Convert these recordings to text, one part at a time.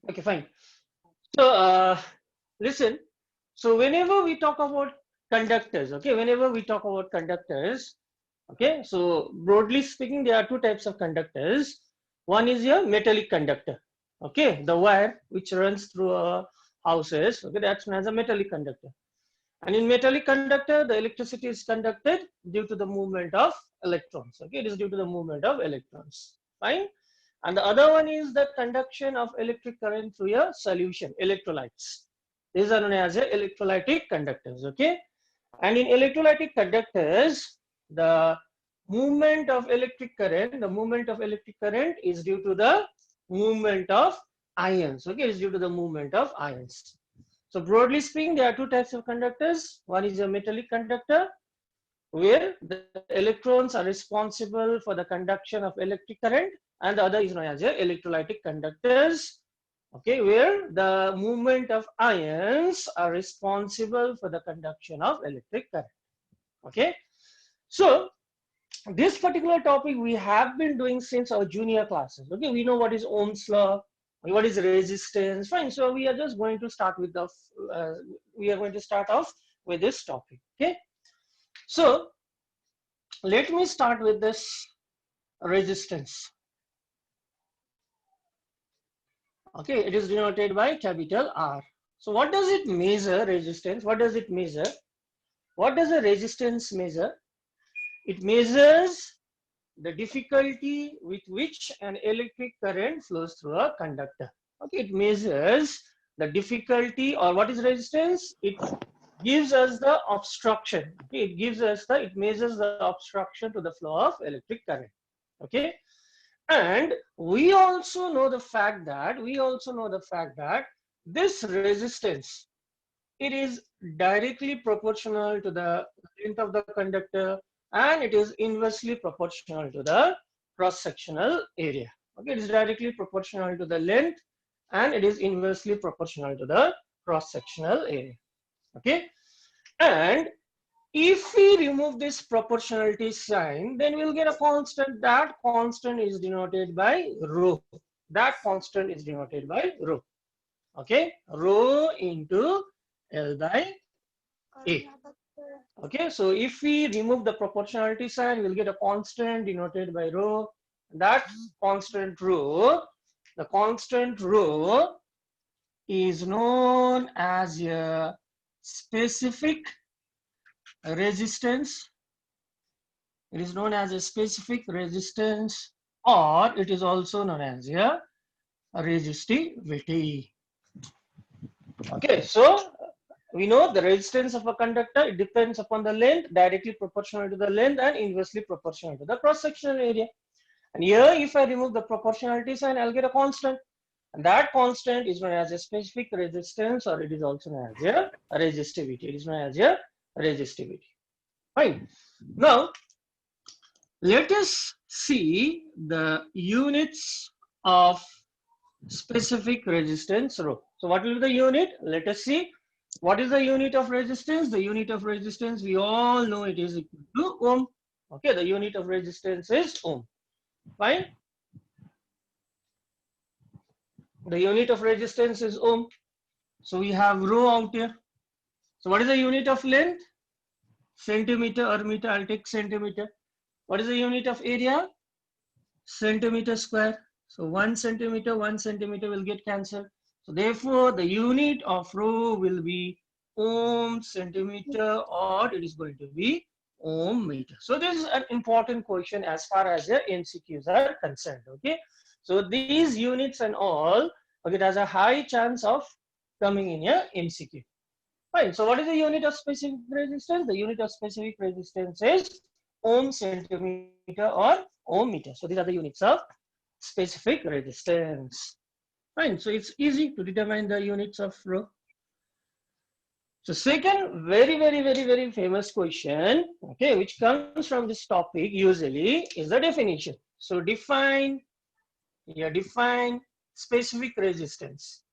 Okay, fine. So, listen. So, whenever we talk about conductors, okay, whenever we talk about conductors, okay, so broadly speaking, there are two types of conductors. One is your metallic conductor, okay, the wire which runs through houses, okay, that's known as a metallic conductor. And in metallic conductor, the electricity is conducted due to the movement of electrons, okay, it is due to the movement of electrons, fine. And the other one is the conduction of electric current through a solution, electrolytes. These are known as electrolytic conductors, okay. And in electrolytic conductors, the movement of electric current is due to the movement of ions, okay, it's due to the movement of ions. So broadly speaking, there are two types of conductors. One is a metallic conductor, where the electrons are responsible for the conduction of electric current, and the other is known as electrolytic conductors, okay, where the movement of ions are responsible for the conduction of electric current, okay. So this particular topic we have been doing since our junior classes, okay. We know what is Ohm's law, what is resistance, fine. So we are just going to start with the we are going to start off with this topic, okay. So let me start with this resistance, okay. It is denoted by capital R. So what does it measure? Resistance, what does it measure? What does a resistance measure? It measures the difficulty with which an electric current flows through a conductor, okay. It measures the difficulty, or what is resistance? It gives us the obstruction, okay. It measures the obstruction to the flow of electric current, okay. And we also know the fact that this resistance, it is directly proportional to the length of the conductor, and it is inversely proportional to the cross sectional area, okay. It is directly proportional to the length, and it is inversely proportional to the cross sectional area, okay. And if we remove this proportionality sign, then we'll get a constant. That constant is denoted by rho. That constant is denoted by rho. Okay, rho into L by A. Okay, so if we remove the proportionality sign, we'll get a constant denoted by rho. That constant rho, the constant rho is known as a specific resistance. It is known as a specific resistance, or it is also known as a resistivity. Okay, so we know the resistance of a conductor, it depends upon the length, directly proportional to the length and inversely proportional to the cross-sectional area. And here, if I remove the proportionality sign, I'll get a constant. And that constant is known as a specific resistance, or it is also known as a resistivity. It is known as a resistivity. Fine. Now, let us see the units of specific resistance rho. So what will be the unit? Let us see. What is the unit of resistance? The unit of resistance, we all know it is equal to ohm. Okay, the unit of resistance is ohm. Fine. The unit of resistance is ohm. So we have rho out here. So what is the unit of length? Centimeter or meter. I'll take centimeter. What is the unit of area? Centimeter square. So 1 centimeter will get cancelled. So therefore, the unit of rho will be ohm centimeter, or it is going to be ohm meter. So this is an important question as far as the MCQs are concerned. Okay. So these units and all, okay, it has a high chance of coming in your MCQ. Fine. So what is the unit of specific resistance? The unit of specific resistance is ohm centimeter or ohm meter. So these are the units of specific resistance. Fine. So it's easy to determine the units of rho. So second very famous question, okay, which comes from this topic usually is the definition. So define specific resistance.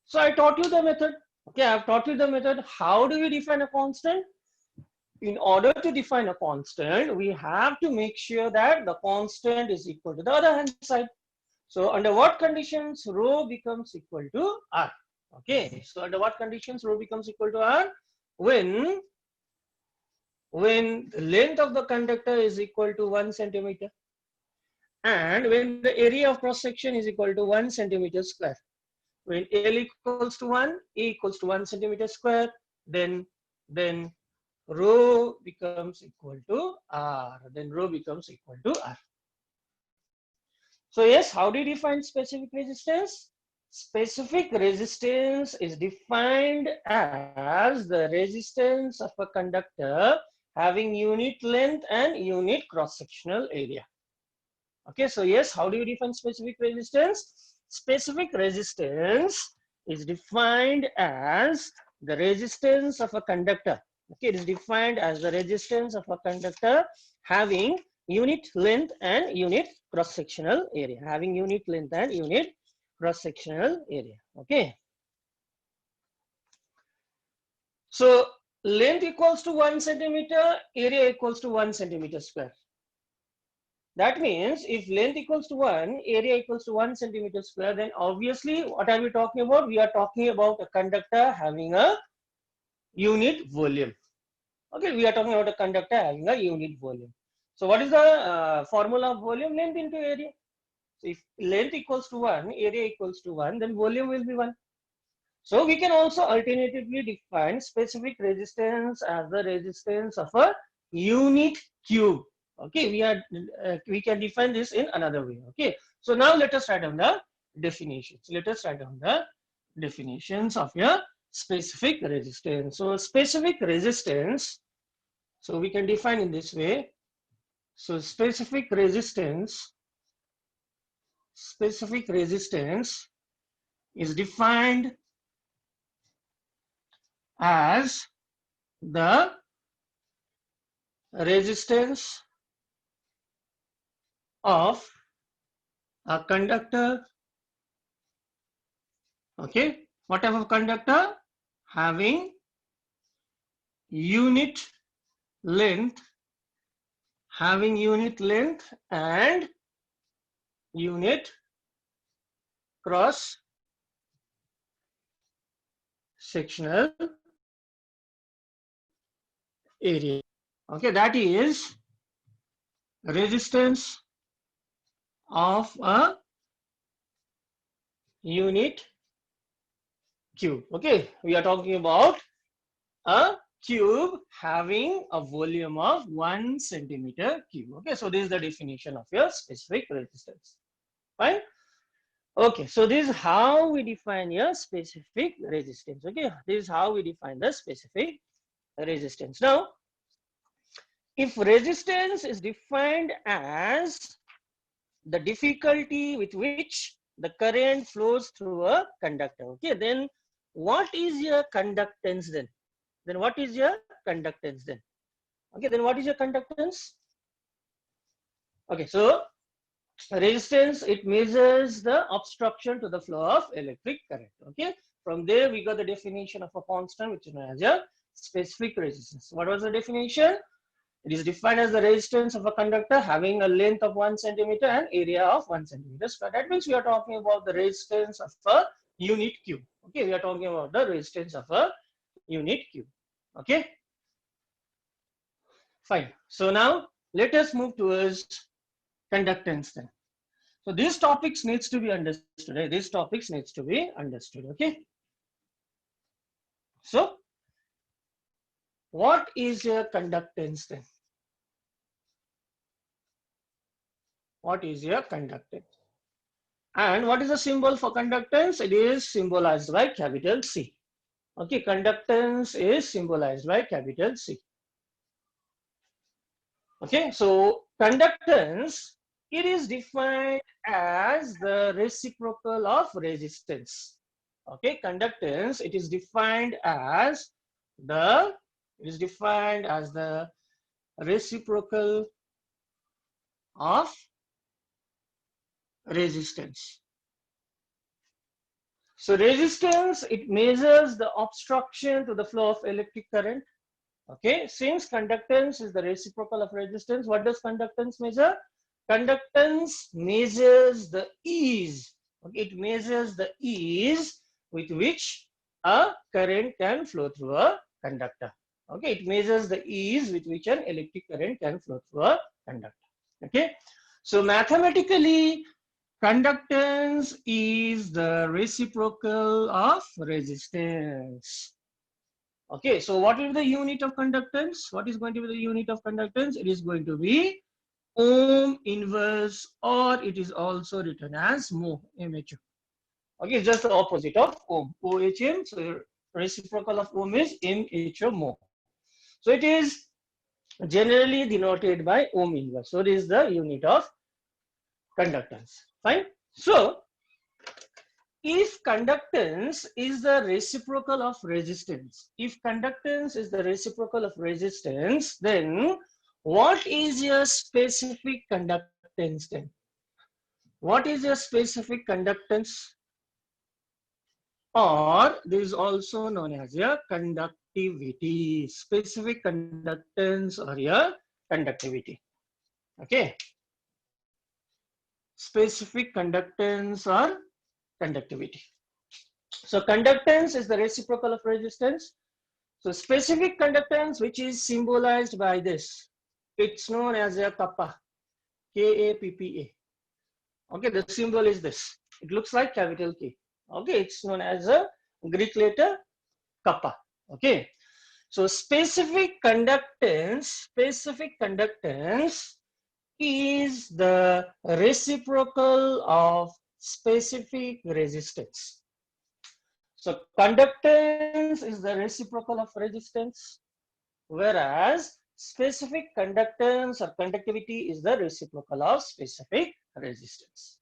So I taught you the method. Okay, I've taught you the method. How do we define a constant? In order to define a constant, we have to make sure that the constant is equal to the other hand side. So under what conditions rho becomes equal to R? Okay, so under what conditions rho becomes equal to R? When the length of the conductor is equal to 1 centimeter and when the area of cross section is equal to 1 centimeter square. When L equals to 1, A equals to 1 centimeter square, then rho becomes equal to R. Then rho becomes equal to R. So yes, how do you define specific resistance? Specific resistance is defined as the resistance of a conductor having unit length and unit cross-sectional area. Okay, so yes, how do you define specific resistance? Specific resistance is defined as the resistance of a conductor. Okay, it is defined as the resistance of a conductor having unit length and unit cross-sectional area. Having unit length and unit cross-sectional area. Okay. So length equals to 1 centimeter, area equals to 1 centimeter square. That means if length equals to 1, area equals to 1 centimeter square, then obviously what are we talking about? We are talking about a conductor having a unit volume. Okay, we are talking about a conductor having a unit volume. So what is the formula of volume? Length into area. So if length equals to 1, area equals to 1, then volume will be 1. So we can also alternatively define specific resistance as the resistance of a unit cube. Okay, we can define this in another way. Okay, so now let us write down the definitions. Let us write down the definitions of your specific resistance. So specific resistance, so we can define in this way. So specific resistance is defined as the resistance of a conductor, okay, whatever conductor having unit length and unit cross sectional area. Okay, that is resistance of a unit cube. Okay, we are talking about a cube having a volume of 1 centimeter cube. Okay, so this is the definition of your specific resistance. Fine. Okay, so this is how we define your specific resistance. Okay, this is how we define the specific resistance. Now, if resistance is defined as the difficulty with which the current flows through a conductor, okay, then what is your conductance then? Then what is your conductance then? Okay, then what is your conductance? Okay, so resistance, it measures the obstruction to the flow of electric current. Okay, from there we got the definition of a constant, which is known as a specific resistance. What was the definition? It is defined as the resistance of a conductor having a length of 1 centimeter and area of 1 centimeter square. That means we are talking about the resistance of a unit cube. Okay, we are talking about the resistance of a unit cube. Okay, fine. So now let us move towards conductance then. So these topics needs to be understood. Right? These topics needs to be understood. Okay. So what is your conductance then? What is your conductance? And what is the symbol for conductance? It is symbolized by capital C. Okay, conductance is symbolized by capital C. Okay, so conductance, it is defined as the reciprocal of resistance. Okay, conductance, it is defined as the reciprocal of resistance. So resistance, it measures the obstruction to the flow of electric current. Okay, since conductance is the reciprocal of resistance, what does conductance measure? Conductance measures the ease. Okay, it measures the ease with which a current can flow through a conductor. Okay, it measures the ease with which an electric current can flow through a conductor. Okay, so mathematically, conductance is the reciprocal of resistance. Okay, so what is the unit of conductance? What is going to be the unit of conductance? It is going to be ohm inverse, or it is also written as mho, MHO. Okay, it's just the opposite of ohm, OHM. So reciprocal of ohm is MHO mho. So it is generally denoted by ohm inverse. So it is the unit of conductance. Fine. So if conductance is the reciprocal of resistance, then what is your specific conductance then? What is your specific conductance? Or this is also known as your conductivity. Specific conductance or your conductivity. Okay. Specific conductance or conductivity. So conductance is the reciprocal of resistance. So specific conductance, which is symbolized by this, it's known as a kappa, K-A-P-P-A. Okay, the symbol is this. It looks like capital K. Okay, it's known as a Greek letter kappa. Okay, so specific conductance is the reciprocal of specific resistance. So conductance is the reciprocal of resistance, whereas specific conductance or conductivity is the reciprocal of specific resistance.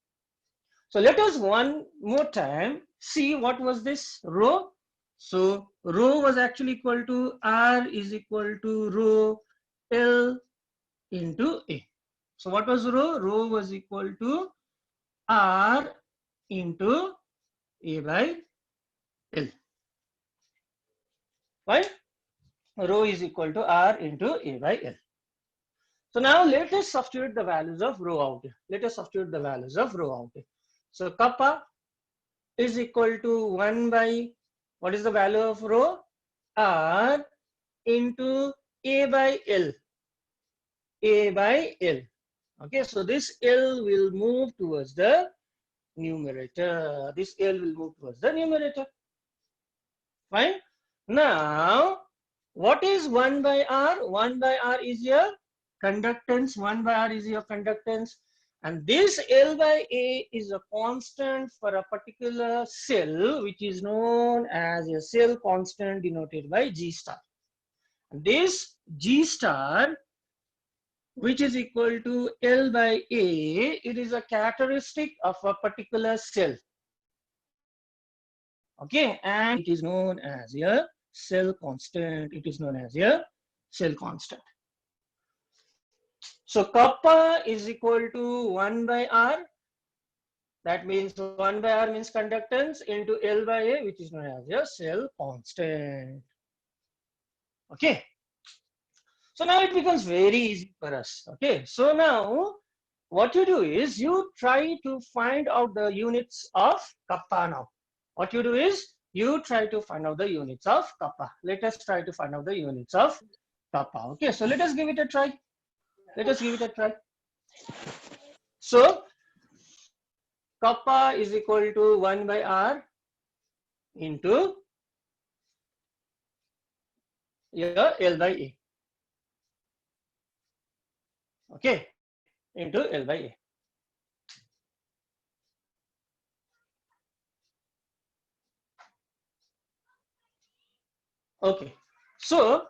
So let us one more time see what was this rho. So rho was actually equal to R is equal to rho L into A. So what was rho? Rho was equal to R into A by L. Right? Rho is equal to R into A by L. So now let us substitute the values of rho out. So kappa is equal to 1 by, what is the value of rho? R into A by L. Okay, so this L will move towards the numerator. Fine. Now, what is 1 by R? 1 by R is your conductance. And this L by A is a constant for a particular cell, which is known as a cell constant denoted by G star. This G star, which is equal to L by A, it is a characteristic of a particular cell. Okay, and it is known as a cell constant. So kappa is equal to 1 by R. That means 1 by R means conductance into L by A, which is known as a cell constant. Okay. So now it becomes very easy for us. Okay. So now what you do is you try to find out the units of kappa now. What you do is you try to find out the units of kappa. Let us try to find out the units of kappa. Okay. So let us give it a try. So kappa is equal to 1 by R into L by A. Okay, into L by A. Okay, so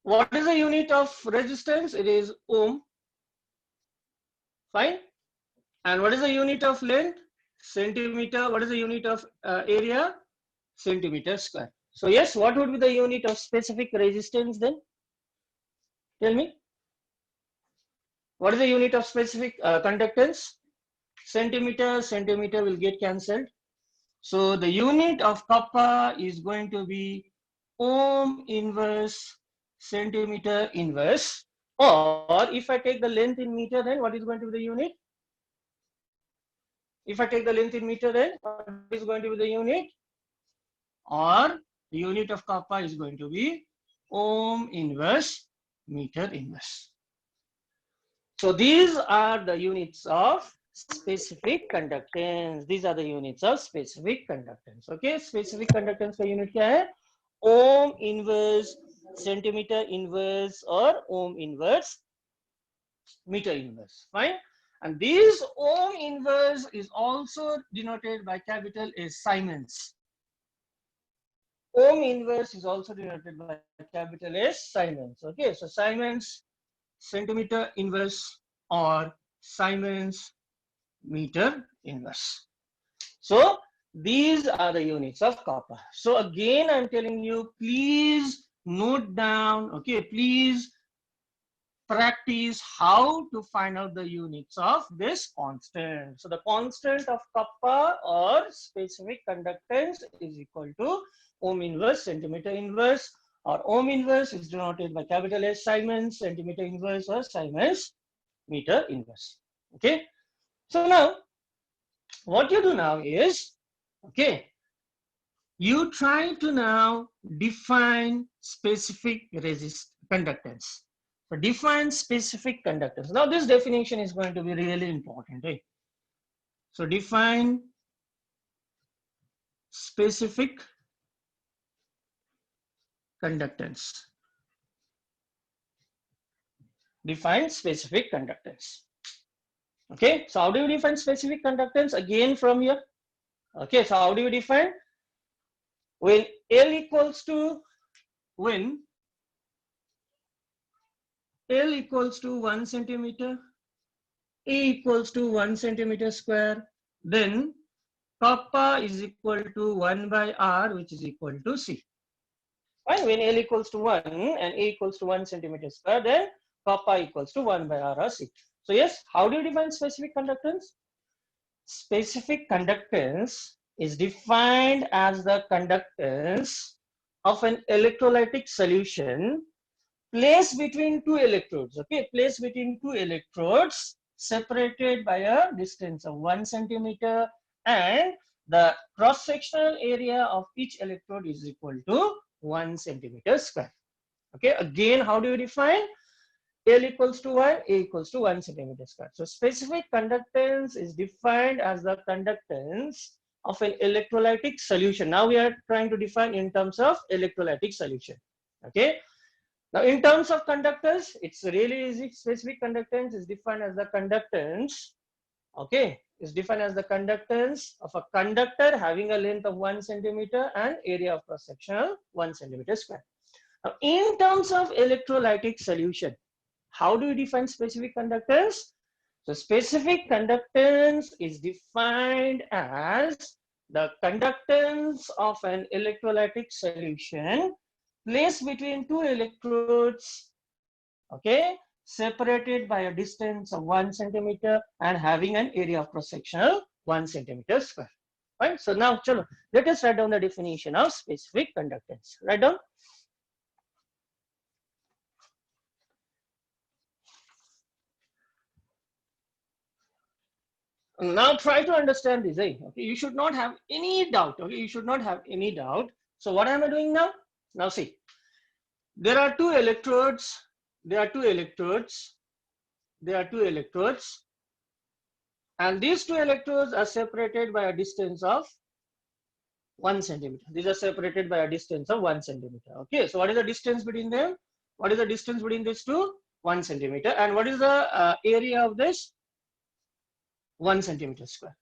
what is the unit of resistance? It is ohm. Fine. And what is the unit of length? Centimeter. What is the unit of area? Centimeter square. So yes, what would be the unit of specific resistance then? Tell me. What is the unit of specific conductance? Centimeter will get cancelled. So the unit of kappa is going to be ohm inverse centimeter inverse. Or if I take the length in meter, then what is going to be the unit? If I take the length in meter, then what is going to be the unit? Or the unit of kappa is going to be ohm inverse meter inverse. So these are the units of specific conductance. These are the units of specific conductance. Okay, specific conductance का unit क्या है? Ohm inverse centimeter inverse or ohm inverse meter inverse. Fine. And this ohm inverse is also denoted by capital S, Siemens. Ohm inverse is also denoted by capital S, Siemens. Okay, so Siemens centimeter inverse or Siemens meter inverse. So these are the units of copper. So again, I'm telling you, please note down, okay, please practice how to find out the units of this constant. So the constant of kappa or specific conductance is equal to ohm inverse centimeter inverse, or ohm inverse is denoted by capital S, Siemens centimeter inverse or Siemens meter inverse. Okay. So now what you do now is, okay, you try to now define specific conductance. So define specific conductance. Now this definition is going to be really important. Eh? So define specific conductance. Define specific conductance. Okay, so how do you define specific conductance? Again from here. Okay, so how do you define? When L equals to, when L equals to 1 centimeter, A equals to 1 centimeter square, then kappa is equal to 1 by R, which is equal to C. Fine. When L equals to 1 and A equals to 1 centimeter square, then kappa equals to 1 by R or C. So yes, how do you define specific conductance? Specific conductance is defined as the conductance of an electrolytic solution placed between two electrodes. Okay, placed between two electrodes separated by a distance of 1 centimeter, and the cross-sectional area of each electrode is equal to 1 centimeter square. Okay, again, how do you define? L equals to 1, A equals to 1 centimeter square. So specific conductance is defined as the conductance of an electrolytic solution. Now we are trying to define in terms of electrolytic solution. Okay. Now in terms of conductors, it's really easy. Specific conductance is defined as the conductance, okay, is defined as the conductance of a conductor having a length of 1 centimeter and area of cross section 1 centimeter square. Now in terms of electrolytic solution, how do you define specific conductance? So specific conductance is defined as the conductance of an electrolytic solution placed between two electrodes, okay, separated by a distance of 1 centimeter and having an area of cross-sectional 1 centimeter square. Right? So now, chalo, let us write down the definition of specific conductance. Write down. Now try to understand this. Eh? Okay, you should not have any doubt. Okay, you should not have any doubt. So what am I doing now? Now see, there are two electrodes. There are two electrodes. There are two electrodes, and these two electrodes are separated by a distance of 1 centimeter. These are separated by a distance of 1 centimeter. Okay, so what is the distance between them? What is the distance between these two? 1 centimeter. And what is the area of this? 1 centimeter square.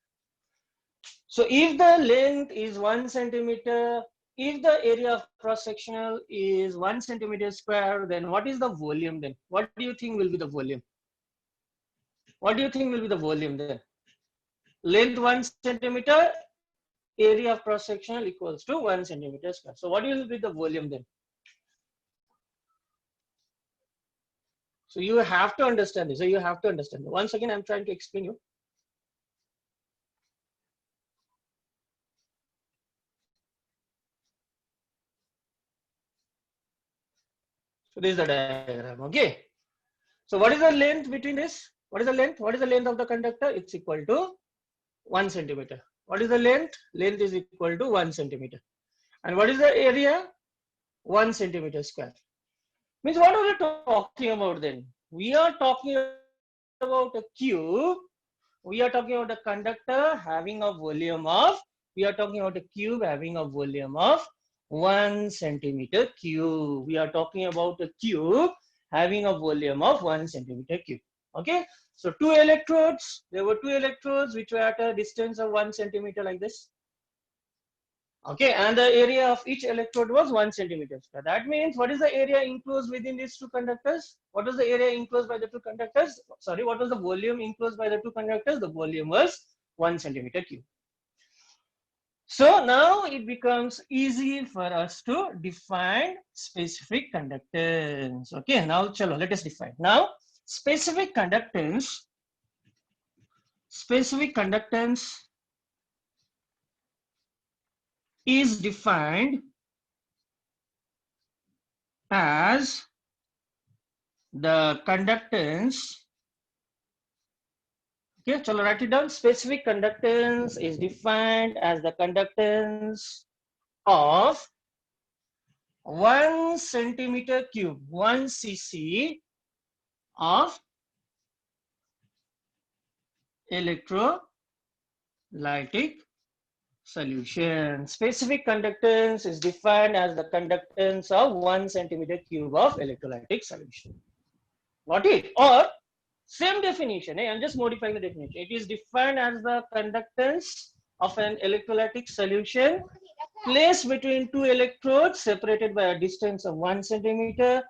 So if the length is 1 centimeter, if the area of cross sectional is 1 centimeter square, then what is the volume then? What do you think will be the volume? What do you think will be the volume then? Length 1 centimeter, area of cross sectional equals to 1 centimeter square. So what will be the volume then? So you have to understand this. So you have to understand. Once again, I'm trying to explain you. So this is the diagram. Okay. So what is the length between this? What is the length? What is the length of the conductor? It's equal to 1 centimeter. What is the length? Length is equal to 1 centimeter. And what is the area? 1 centimeter square. Means what are we talking about then? We are talking about a cube. We are talking about a conductor having a volume of, we are talking about a cube having a volume of 1 centimeter cube. We are talking about a cube having a volume of 1 centimeter cube. Okay. So two electrodes, there were two electrodes which were at a distance of 1 centimeter like this. Okay, and the area of each electrode was 1 centimeter square. That means what is the area enclosed within these two conductors? What was the area enclosed by the two conductors? Sorry, what was the volume enclosed by the two conductors? The volume was 1 centimeter cube. So now it becomes easy for us to define specific conductance. Okay, now chalo, let us define. Now specific conductance is defined as the conductance. Okay, chalo, write it down. Specific conductance is defined as the conductance of 1 centimeter cube, 1 cc of electrolytic solution. Specific conductance is defined as the conductance of 1 centimeter cube of electrolytic solution. Got it? Or same definition, I'm just modifying the definition. It is defined as the conductance of an electrolytic solution placed between two electrodes separated by a distance of 1 centimeter,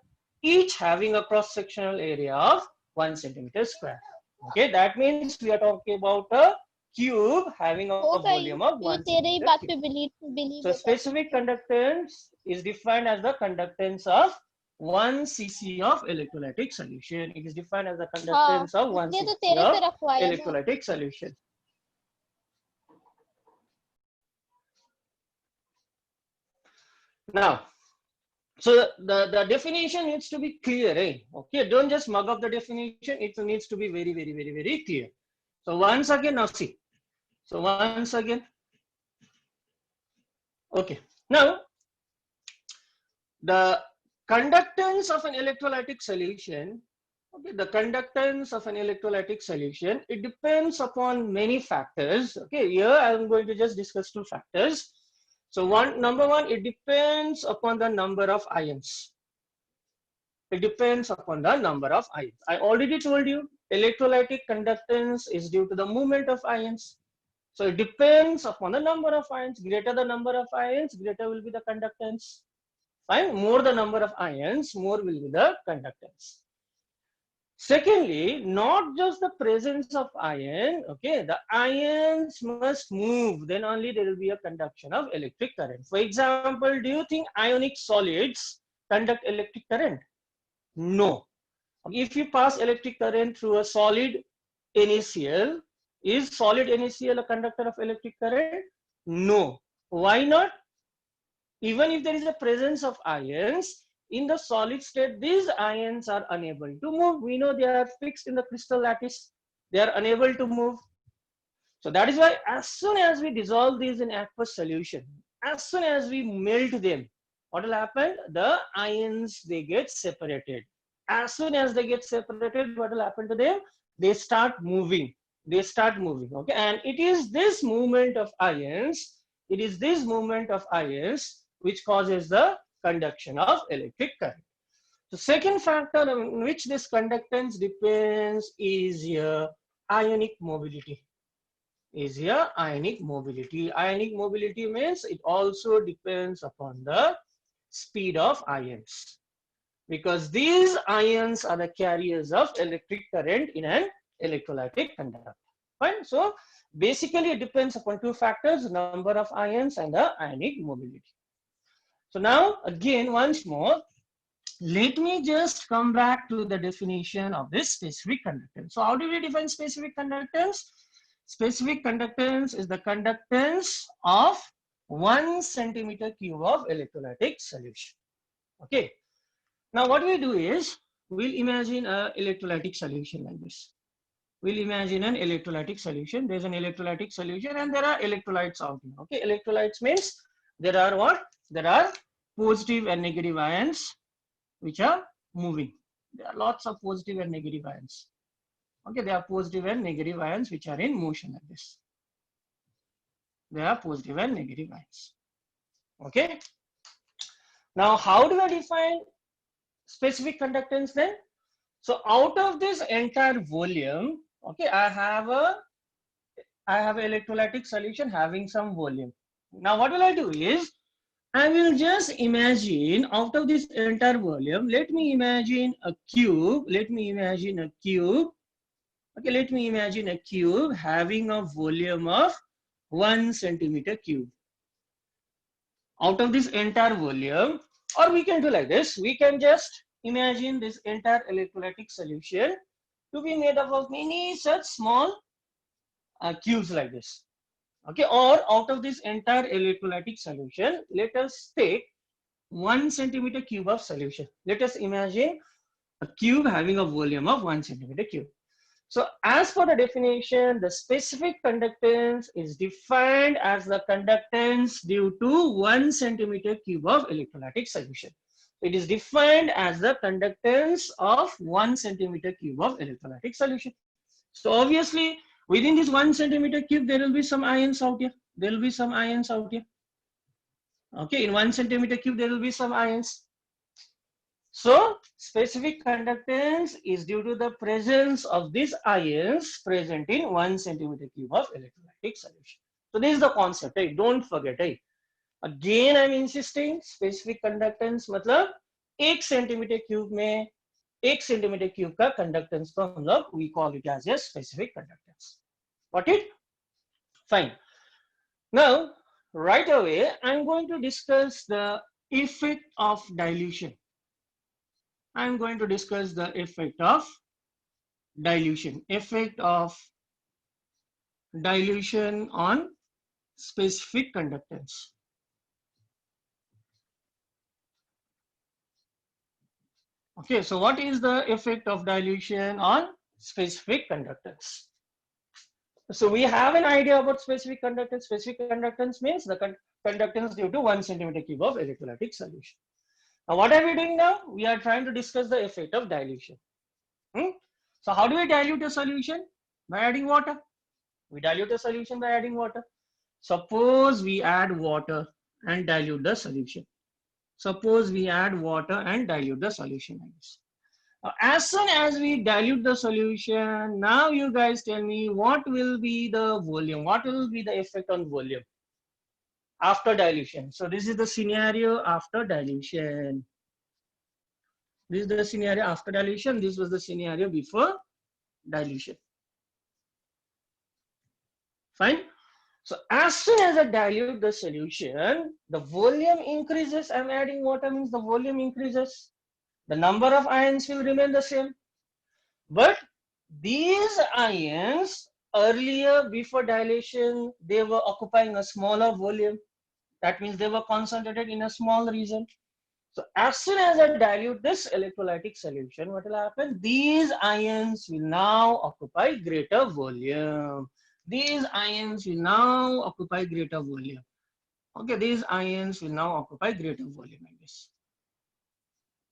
each having a cross-sectional area of 1 centimeter square. Okay, that means we are talking about a cube having a volume of 1 centimeter cube. So specific conductance is defined as the conductance of 1 cc of electrolytic solution. It is defined as the conductance of 1 cc of electrolytic solution. Now, so the definition needs to be clear, eh? Okay, don't just mug up the definition. It needs to be very, very, very, very clear. So once again, now see. So once again, okay. Now, the conductance of an electrolytic solution, okay, the conductance of an electrolytic solution, it depends upon many factors. Okay, here I am going to just discuss two factors. So number one, it depends upon the number of ions. It depends upon the number of ions. I already told you electrolytic conductance is due to the movement of ions. So it depends upon the number of ions. Greater the number of ions, greater will be the conductance. Fine. More the number of ions, more will be the conductance. Secondly, not just the presence of ion, okay, the ions must move, then only there will be a conduction of electric current. For example, do you think ionic solids conduct electric current? No. If you pass electric current through a solid NaCl, is solid NaCl a conductor of electric current? No. Why not? Even if there is a presence of ions, in the solid state, these ions are unable to move. We know they are fixed in the crystal lattice. They are unable to move. So that is why as soon as we dissolve these in aqueous solution, as soon as we melt them, what will happen? The ions, they get separated. As soon as they get separated, what will happen to them? They start moving. They start moving. Okay, and it is this movement of ions. It is this movement of ions which causes the conduction of electric current. The second factor on which this conductance depends is your ionic mobility. Is your ionic mobility. Ionic mobility means it also depends upon the speed of ions, because these ions are the carriers of electric current in an electrolytic conductor. Fine. So basically it depends upon two factors, number of ions and the ionic mobility. So now again, once more, let me just come back to the definition of this specific conductance. So how do we define specific conductance? Specific conductance is the conductance of 1 centimeter cube of electrolytic solution. Okay. Now what we do is, we'll imagine an electrolytic solution like this. We'll imagine an electrolytic solution. There's an electrolytic solution and there are electrolytes out here. Okay, electrolytes means there are what? There are positive and negative ions which are moving. There are lots of positive and negative ions. Okay, there are positive and negative ions which are in motion like this. There are positive and negative ions. Okay. Now, how do I define specific conductance then? So out of this entire volume, okay, I have an electrolytic solution having some volume. Now what will I do is, I will just imagine out of this entire volume, let me imagine a cube, let me imagine a cube, okay, let me imagine a cube having a volume of 1 centimeter cube. Out of this entire volume, or we can do like this, we can just imagine this entire electrolytic solution to be made up of many such small cubes like this. Okay, or out of this entire electrolytic solution, let us take 1 centimeter cube of solution. Let us imagine a cube having a volume of 1 centimeter cube. So as per the definition, the specific conductance is defined as the conductance due to 1 centimeter cube of electrolytic solution. It is defined as the conductance of 1 centimeter cube of electrolytic solution. So obviously, within this 1 centimeter cube, there will be some ions out here. There will be some ions out here. Okay, in 1 centimeter cube, there will be some ions. So specific conductance is due to the presence of these ions present in 1 centimeter cube of electrolytic solution. So this is the concept, right? Don't forget, right? Again, I'm insisting, specific conductance मतलब 1 centimeter cube में 1 centimeter cube का conductance को हम लोग we call it as a specific conductance. Got it? Fine. Now, right away, I'm going to discuss the effect of dilution. I'm going to discuss the effect of dilution. Effect of dilution on specific conductance. Okay, so what is the effect of dilution on specific conductance? So we have an idea about specific conductance. Specific conductance means the conductance due to 1 centimeter cube of electrolytic solution. Now what are we doing now? We are trying to discuss the effect of dilution. So how do we dilute a solution? By adding water. We dilute a solution by adding water. Suppose we add water and dilute the solution. Suppose we add water and dilute the solution like this. As soon as we dilute the solution, now you guys tell me what will be the volume? What will be the effect on volume after dilution? So this is the scenario after dilution. This is the scenario after dilution. This was the scenario before dilution. Fine. So as soon as I dilute the solution, the volume increases. I'm adding water means the volume increases. The number of ions will remain the same. But these ions earlier before dilution, they were occupying a smaller volume. That means they were concentrated in a small region. So as soon as I dilute this electrolytic solution, what will happen? These ions will now occupy greater volume. These ions will now occupy greater volume. Okay, these ions will now occupy greater volume like this.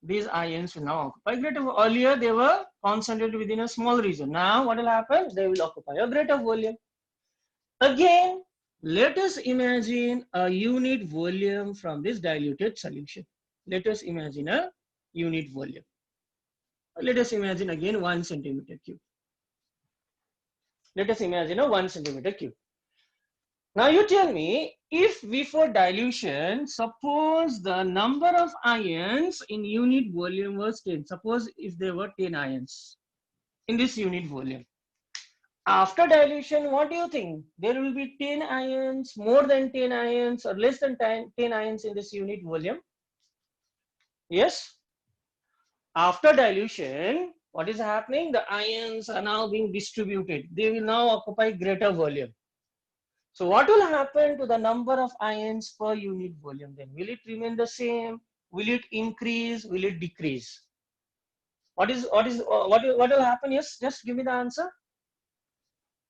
These ions will now occupy greater volume. Earlier they were concentrated within a small region. Now what will happen? They will occupy a greater volume. Again, let us imagine a unit volume from this diluted solution. Let us imagine a unit volume. Let us imagine again 1 centimeter cube. Let us imagine a 1 centimeter cube. Now you tell me, if before dilution, suppose the number of ions in unit volume was 10. Suppose if there were 10 ions in this unit volume. After dilution, what do you think? There will be 10 ions, more than 10 ions, or less than 10 ions in this unit volume? Yes? After dilution, what is happening? The ions are now being distributed. They will now occupy greater volume. So what will happen to the number of ions per unit volume then? Will it remain the same? Will it increase? Will it decrease? What will happen? Yes, just give me the answer.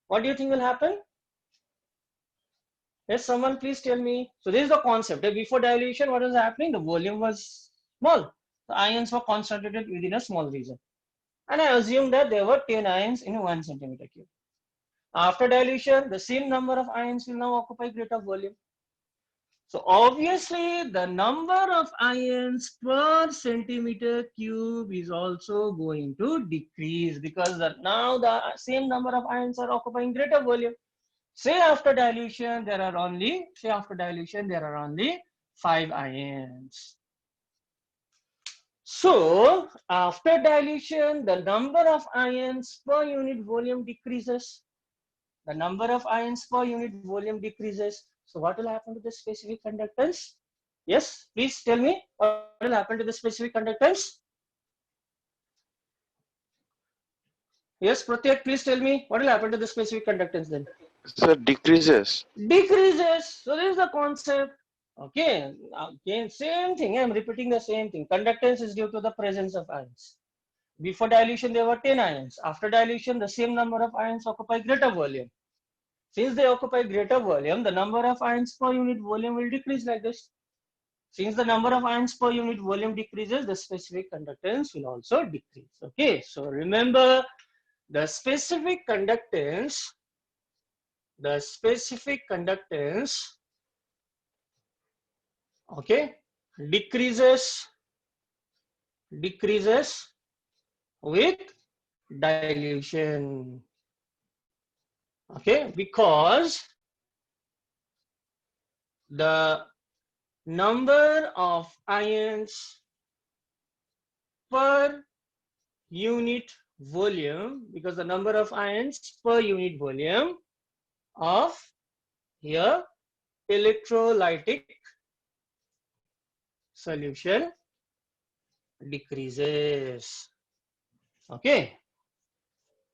What do you think will happen? Yes, someone please tell me. So this is the concept. Before dilution, what was happening? The volume was small. The ions were concentrated within a small region. And I assume that there were 10 ions in 1 centimeter cube. After dilution, the same number of ions will now occupy greater volume. So obviously the number of ions per centimeter cube is also going to decrease because now the same number of ions are occupying greater volume. Say after dilution there are only 5 ions. So after dilution the number of ions per unit volume decreases. The number of ions per unit volume decreases. So what will happen to the specific conductance? Yes, please tell me what will happen to the specific conductance? Yes, Pratyek, please tell me what will happen to the specific conductance then? Sir, decreases. Decreases. So this is the concept. Okay, again, same thing. I'm repeating the same thing. Conductance is due to the presence of ions. Before dilution, there were 10 ions. After dilution, the same number of ions occupy greater volume. Since they occupy greater volume, the number of ions per unit volume will decrease like this. Since the number of ions per unit volume decreases, the specific conductance will also decrease. Okay, so remember the specific conductance, okay, decreases with dilution. Okay, because the number of ions per unit volume, because the number of ions per unit volume of here electrolytic solution decreases. Okay,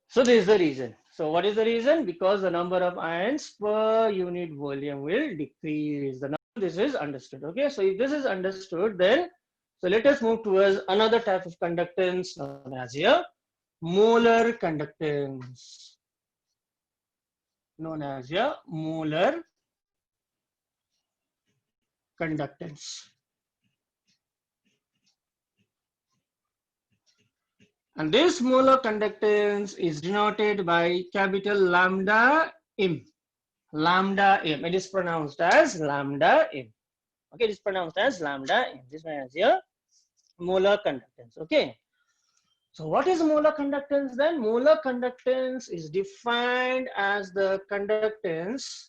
so this is the reason. So what is the reason? Because the number of ions per unit volume will decrease. This is understood. Okay, so if this is understood, then so let us move towards another type of conductance known as here molar conductance. Known as here molar conductance. And this molar conductance is denoted by capital lambda m. Lambda m. It is pronounced as lambda m. Okay, it is pronounced as lambda m. This one is here molar conductance. Okay. So what is molar conductance then? Molar conductance is defined as the conductance.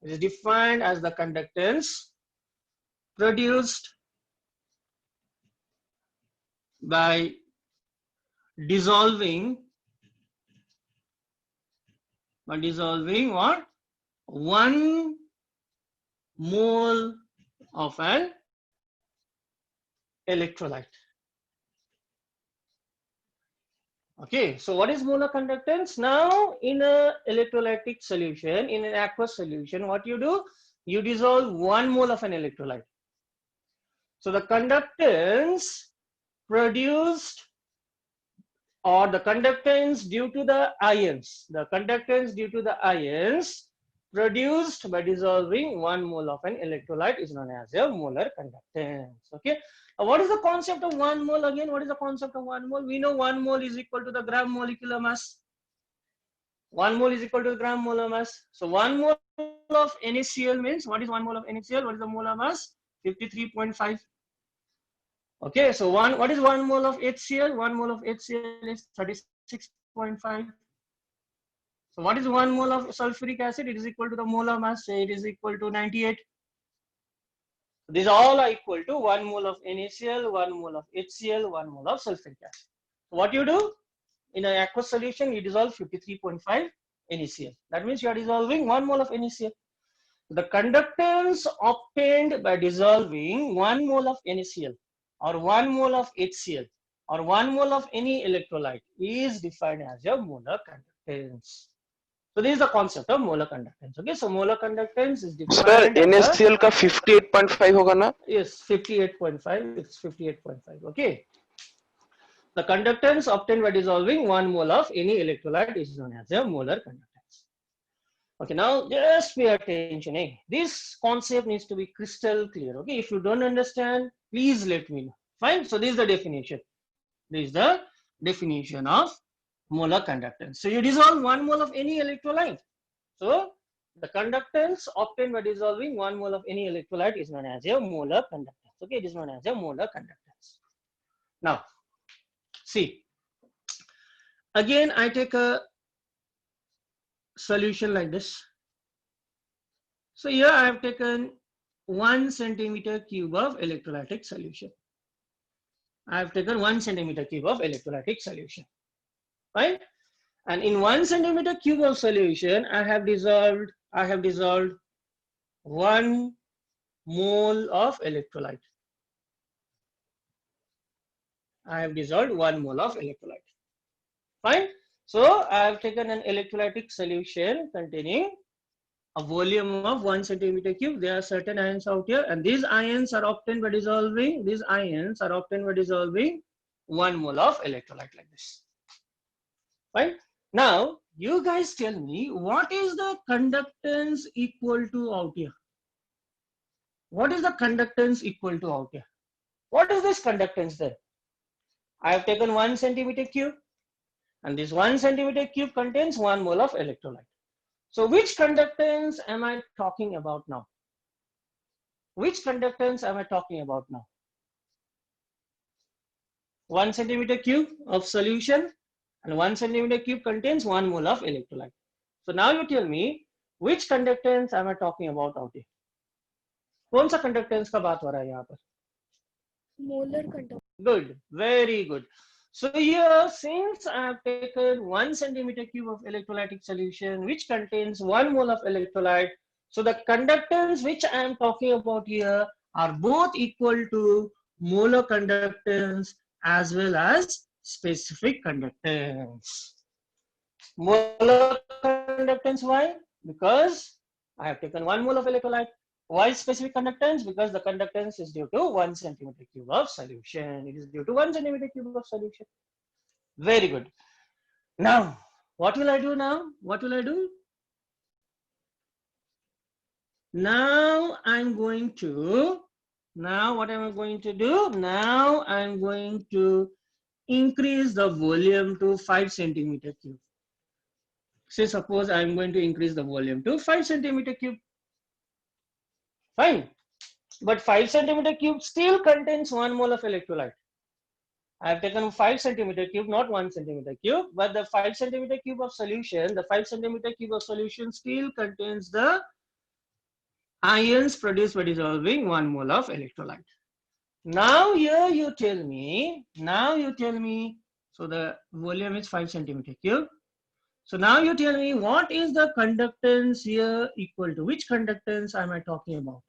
It is defined as the conductance produced by dissolving what? 1 mole of an electrolyte. Okay, so what is molar conductance? Now, in an electrolytic solution, in an aqueous solution, what you do? You dissolve 1 mole of an electrolyte. So the conductance produced, or the conductance due to the ions, produced by dissolving 1 mole of an electrolyte is known as a molar conductance. Okay. What is the concept of 1 mole again? What is the concept of 1 mole? We know 1 mole is equal to the gram molecular mass. 1 mole is equal to the gram molar mass. So 1 mole of NaCl means, what is 1 mole of NaCl? What is the molar mass? 53.5. Okay, so what is 1 mole of HCl? 1 mole of HCl is 36.5. So what is 1 mole of sulfuric acid? It is equal to the molar mass. Say it is equal to 98. These all are equal to 1 mole of NaCl, 1 mole of HCl, 1 mole of sulfuric acid. So what you do? In an aqueous solution, you dissolve 53.5 NaCl. That means you are dissolving 1 mole of NaCl. The conductance obtained by dissolving 1 mole of NaCl or 1 mole of HCl or 1 mole of any electrolyte is defined as your molar conductance. So this is the concept of molar conductance. Okay, so molar conductance is sir defined as a, NaCl का 58.5 होगा ना? yes, 58.5. It's 58.5. Okay. The conductance obtained by dissolving 1 mole of any electrolyte is known as a molar conductance. Okay, now just pay attention. This concept needs to be crystal clear. Okay, if you don't understand, please let me know. Fine. So this is the definition. This is the definition of molar conductance. So you dissolve 1 mole of any electrolyte. So the conductance obtained by dissolving 1 mole of any electrolyte is known as a molar conductance. Okay, it is known as a molar conductance. Now, see, again I take a solution like this. So here I have taken 1 centimeter cube of electrolytic solution. I have taken 1 centimeter cube of electrolytic solution, right? And in 1 centimeter cube of solution, I have dissolved 1 mole of electrolyte. I have dissolved 1 mole of electrolyte. Fine. So I have taken an electrolytic solution containing a volume of 1 centimeter cube. There are certain ions out here, and these ions are obtained by dissolving. 1 mole of electrolyte like this. Fine. Now you guys tell me, what is the conductance equal to out here? What is the conductance equal to out here? What is this conductance then? I have taken 1 centimeter cube, and this 1 centimeter cube contains 1 mole of electrolyte. So which conductance am I talking about now? Which conductance am I talking about now? 1 centimeter cube of solution, and 1 centimeter cube contains 1 mole of electrolyte. So now you tell me, which conductance am I talking about out here? कौन सा conductance का बात हो रहा है यहाँ पर? Molar conductance. Good, very good. So here, since I have taken 1 centimeter cube of electrolytic solution which contains 1 mole of electrolyte, so the conductance which I am talking about here are both equal to molar conductance as well as specific conductance. Molar conductance, why? Because I have taken 1 mole of electrolyte. Why specific conductance? Because the conductance is due to 1 centimeter cube of solution. It is due to 1 centimeter cube of solution. Very good. Now, what will I do now? What will I do? Now I'm going to, what am I going to do? Now I'm going to increase the volume to 5 centimeter cube. Say suppose I'm going to increase the volume to 5 centimeter cube. Fine. But 5 centimeter cube still contains 1 mole of electrolyte. I have taken 5 centimeter cube, not 1 centimeter cube, but the 5 centimeter cube of solution, the 5 centimeter cube of solution still contains the ions produced by dissolving 1 mole of electrolyte. Now here you tell me, so the volume is 5 centimeter cube. So now you tell me, what is the conductance here equal to? Which conductance am I talking about?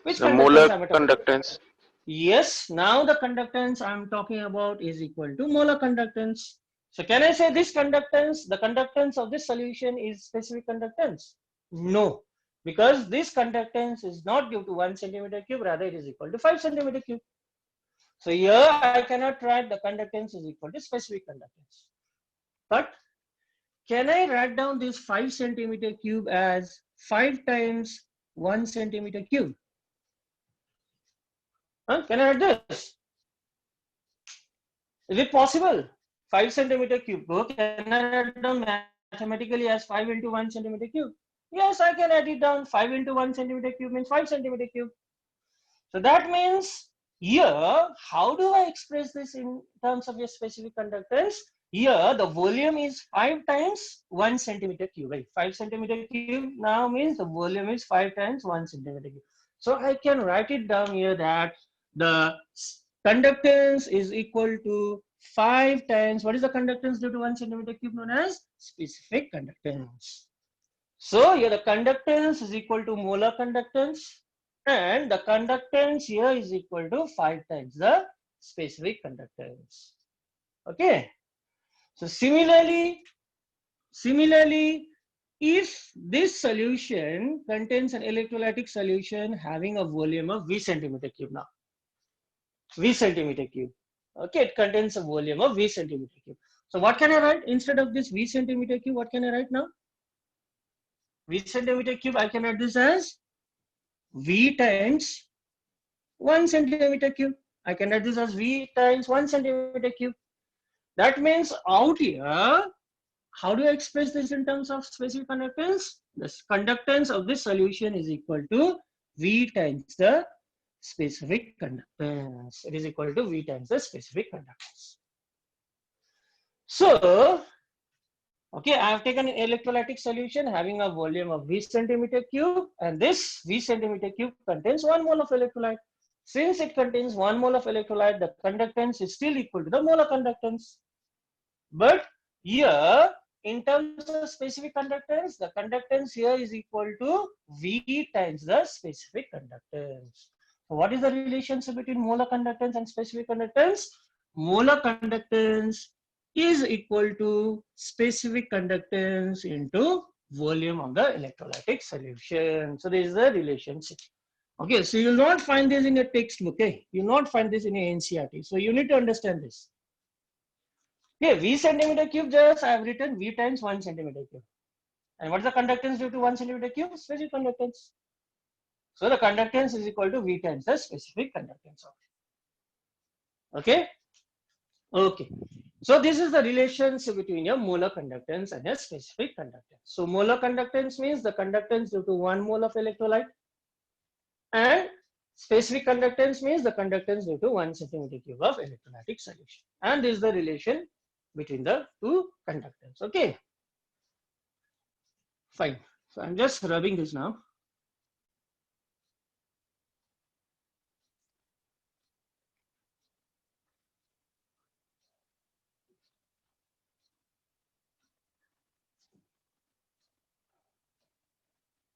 Which The molar am I talking about? conductance. Yes, now the conductance I'm talking about is equal to molar conductance. So can I say this conductance, the conductance of this solution is specific conductance? No, because this conductance is not due to 1 centimeter cube, rather it is equal to 5 centimeter cube. So here I cannot write the conductance is equal to specific conductance. But can I write down this 5 centimeter cube as 5 times 1 centimeter cube? Can I write this? Is it possible? 5 centimeter cube. Can I write down mathematically as 5 into 1 centimeter cube? Yes, I can write it down. 5 into 1 centimeter cube means 5 centimeter cube. So that means here, how do I express this in terms of a specific conductance? Here, the volume is 5 times 1 centimeter cube. Right? 5 centimeter cube now means the volume is 5 times 1 centimeter cube. So I can write it down here that the conductance is equal to 5 times, what is the conductance due to 1 centimeter cube known as specific conductance. So here the conductance is equal to molar conductance, and the conductance here is equal to 5 times the specific conductance. Okay. So similarly, if this solution contains an electrolytic solution having a volume of V centimeter cube now. V centimeter cube. Okay, it contains a volume of V centimeter cube. So what can I write instead of this V centimeter cube? What can I write now? V centimeter cube, I can write this as V times 1 centimeter cube. I can write this as V times 1 centimeter cube. That means out here, how do I express this in terms of specific conductance? The conductance of this solution is equal to V times the specific conductance. It is equal to V times the specific conductance. So, okay, I have taken an electrolytic solution having a volume of V centimeter cube, and this V centimeter cube contains 1 mole of electrolyte. Since it contains 1 mole of electrolyte, the conductance is still equal to the molar conductance. But here, in terms of specific conductance, the conductance here is equal to V times the specific conductance. So what is the relationship between molar conductance and specific conductance? Molar conductance is equal to specific conductance into volume of the electrolytic solution. So this is the relationship. Okay, so you will not find this in a textbook. Okay? You will not find this in a NCERT. So you need to understand this. Okay, V centimeter cube, just I have written V times 1 centimeter cube. And what is the conductance due to 1 centimeter cube? Specific conductance. So the conductance is equal to V times the specific conductance of it. Okay? Okay. So this is the relationship between your molar conductance and your specific conductance. So molar conductance means the conductance due to 1 mole of electrolyte, and specific conductance means the conductance due to 1 centimeter cube of electrolytic solution. And this is the relation between the two conductance. Okay. Fine. So I'm just rubbing this now.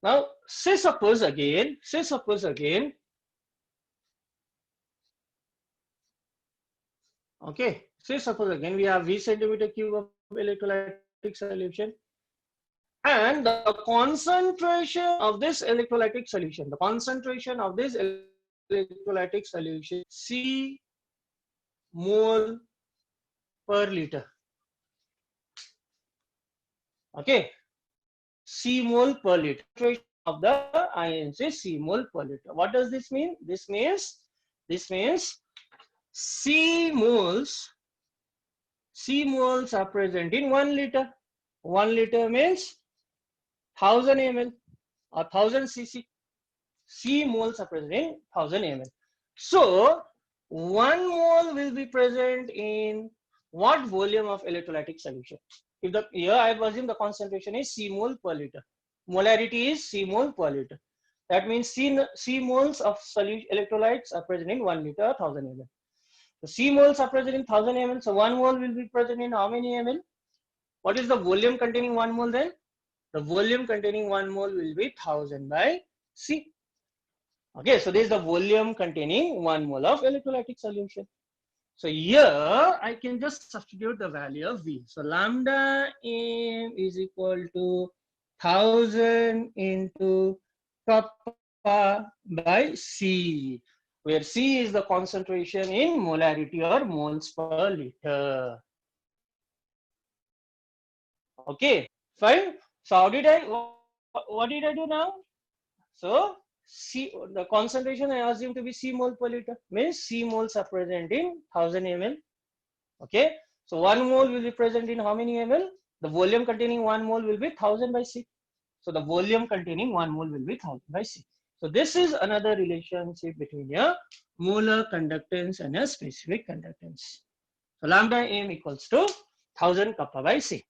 Now, say suppose again, okay, say suppose again we have V centimeter cube of electrolytic solution, and the concentration of this electrolytic solution, C mole per liter. Okay. C mole per liter of the ions is C mole per liter. What does this mean? This means C moles are present in 1 liter. 1 liter means 1000 ml or 1000 cc. C moles are present in 1000 ml. So 1 mole will be present in what volume of electrolytic solution? If the here I have assumed the concentration is C mole per liter. Molarity is C mole per liter. That means C moles of electrolytes are present in 1 liter, 1000 ml. So C moles are present in 1000 ml. So 1 mole will be present in how many ml? What is the volume containing 1 mole then? The volume containing 1 mole will be 1000 by C. Okay, so this is the volume containing 1 mole of electrolytic solution. So here I can just substitute the value of V. So lambda m is equal to 1000 into kappa by C, where C is the concentration in molarity or moles per liter. Okay, fine. So how did what did I do now? So C, the concentration I assume to be C mole per liter, means C moles are present in 1000 ml. Okay, so 1 mole will be present in how many ml? The volume containing 1 mole will be 1000 by C. So the volume containing 1 mole will be 1000 by C. So this is another relationship between a molar conductance and a specific conductance. So lambda m equals to 1000 kappa by C.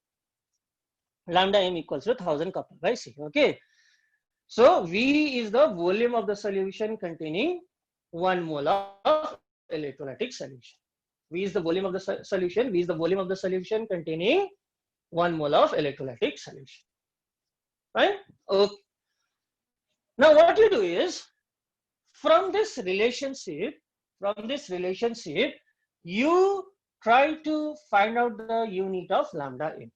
Lambda m equals to 1000 kappa by C. Okay. So V is the volume of the solution containing 1 mole of electrolytic solution. V is the volume of the solution. V is the volume of the solution containing 1 mole of electrolytic solution. Right? Okay. Now what you do is, from this relationship, you try to find out the unit of lambda m.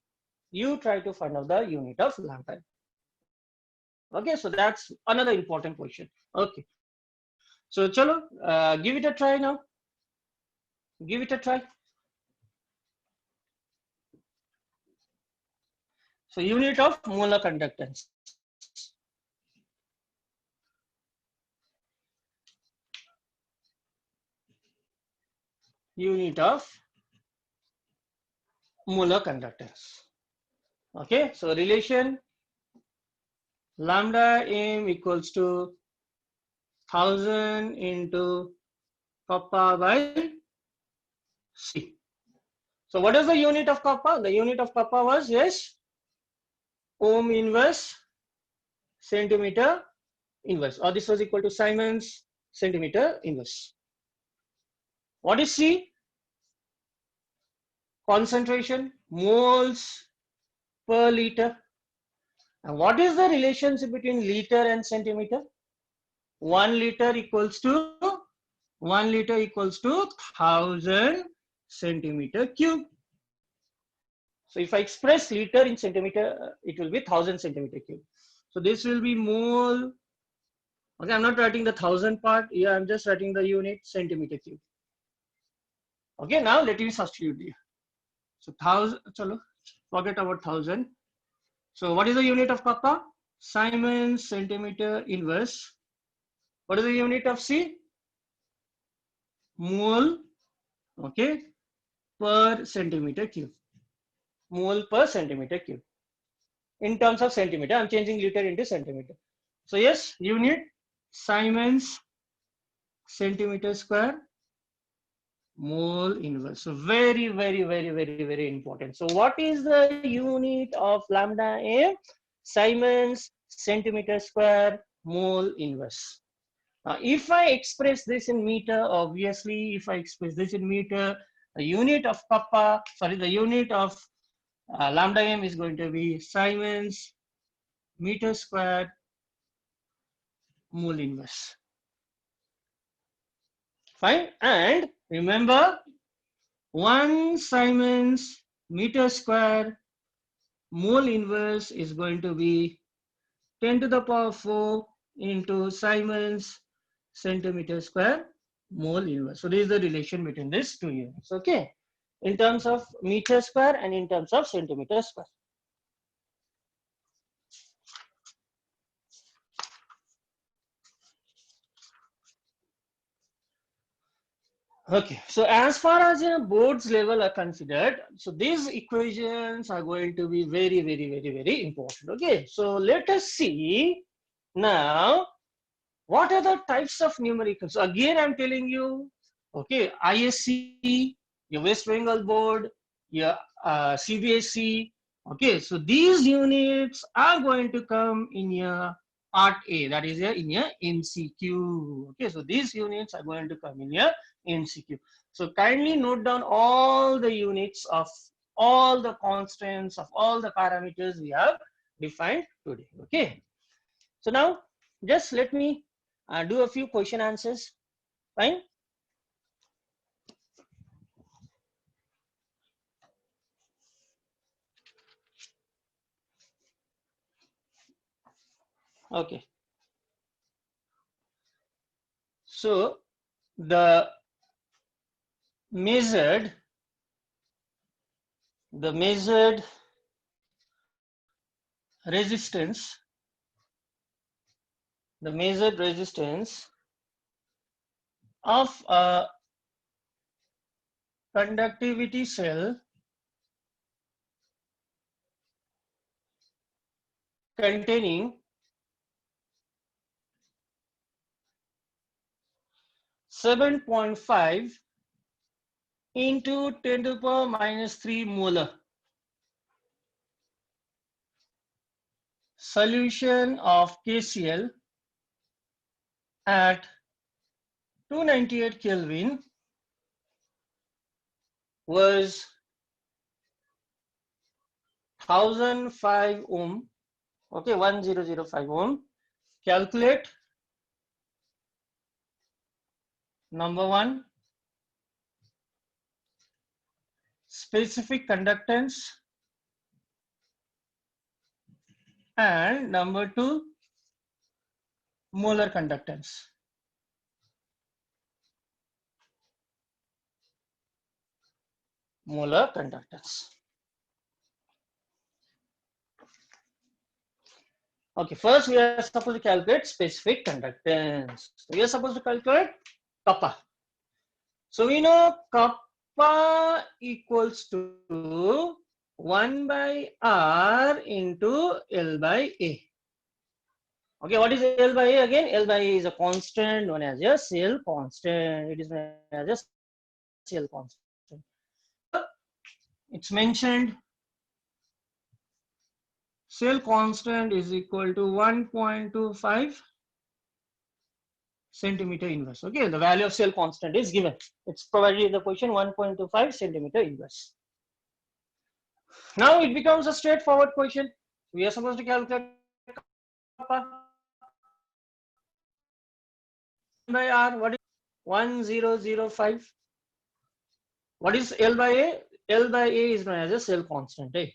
you try to find out the unit of lambda. Okay, so that's another important question. Okay, so chalo, give it a try now. Give it a try. So unit of molar conductance. Unit of molar conductance. Okay, so relation lambda m equals to 1000 into kappa by C. So what is the unit of kappa? The unit of kappa was, yes, ohm inverse centimeter inverse, or this was equal to Siemens centimeter inverse. What is C? Concentration, moles per liter. And what is the relationship between liter and centimeter? 1 liter equals to 1000 centimeter cube. So if I express liter in centimeter, it will be 1000 centimeter cube. So this will be mole. Okay, I'm not writing the 1000 part. Yeah, I'm just writing the unit centimeter cube. Okay, now let me substitute here. So 1000, chalo, forget about 1000. So what is the unit of kappa? Siemens centimeter inverse. What is the unit of C? Mole, okay, per centimeter cube. Mole per centimeter cube. In terms of centimeter, I'm changing liter into centimeter. So yes, unit Siemens centimeter square mole inverse. So very, very, very, very, very important. So what is the unit of lambda m? Siemens centimeter square mole inverse. If I express this in meter, obviously, if I express this in meter, the unit of kappa, sorry, the unit of lambda m is going to be Siemens meter square mole inverse. Fine. And remember, 1 Siemens meter square mole inverse is going to be 10 to the power 4 into Siemens centimeter square mole inverse. So this is the relation between these two units. Okay, in terms of meter square and in terms of centimeter square. Okay, so as far as boards level are considered, so these equations are going to be very, very, very, very important. Okay, so let us see now what are the types of numericals. So again, I'm telling you, okay, ISC, your West Bengal board, your CBSE. Okay, so these units are going to come in your part A, that is in your MCQ. Okay, so these units are going to come in your MCQ. So kindly note down all the units of all the constants of all the parameters we have defined today. Okay, so now just let me do a few question answers. Fine. Okay. So the measured resistance, the measured resistance of a conductivity cell containing 7.5 into 10 to the power minus 3 molar solution of KCl at 298 Kelvin was 1005 ohm. Okay, 1005 ohm. Calculate number 1, specific conductance and number 2 molar conductance. Molar conductance. Okay, first we are supposed to calculate specific conductance. We are supposed to calculate kappa. So we know kappa equals to 1 by R into L by A. Okay, what is L by A again? L by A is a constant known as a cell constant. It is known as a cell constant. It's mentioned cell constant is equal to 1.25 centimeter inverse. Okay, the value of cell constant is given. It's provided in the question 1.25 centimeter inverse. Now it becomes a straightforward question. We are supposed to calculate kappa by R. What is 1005? What is L by A? L by A is known as a cell constant. So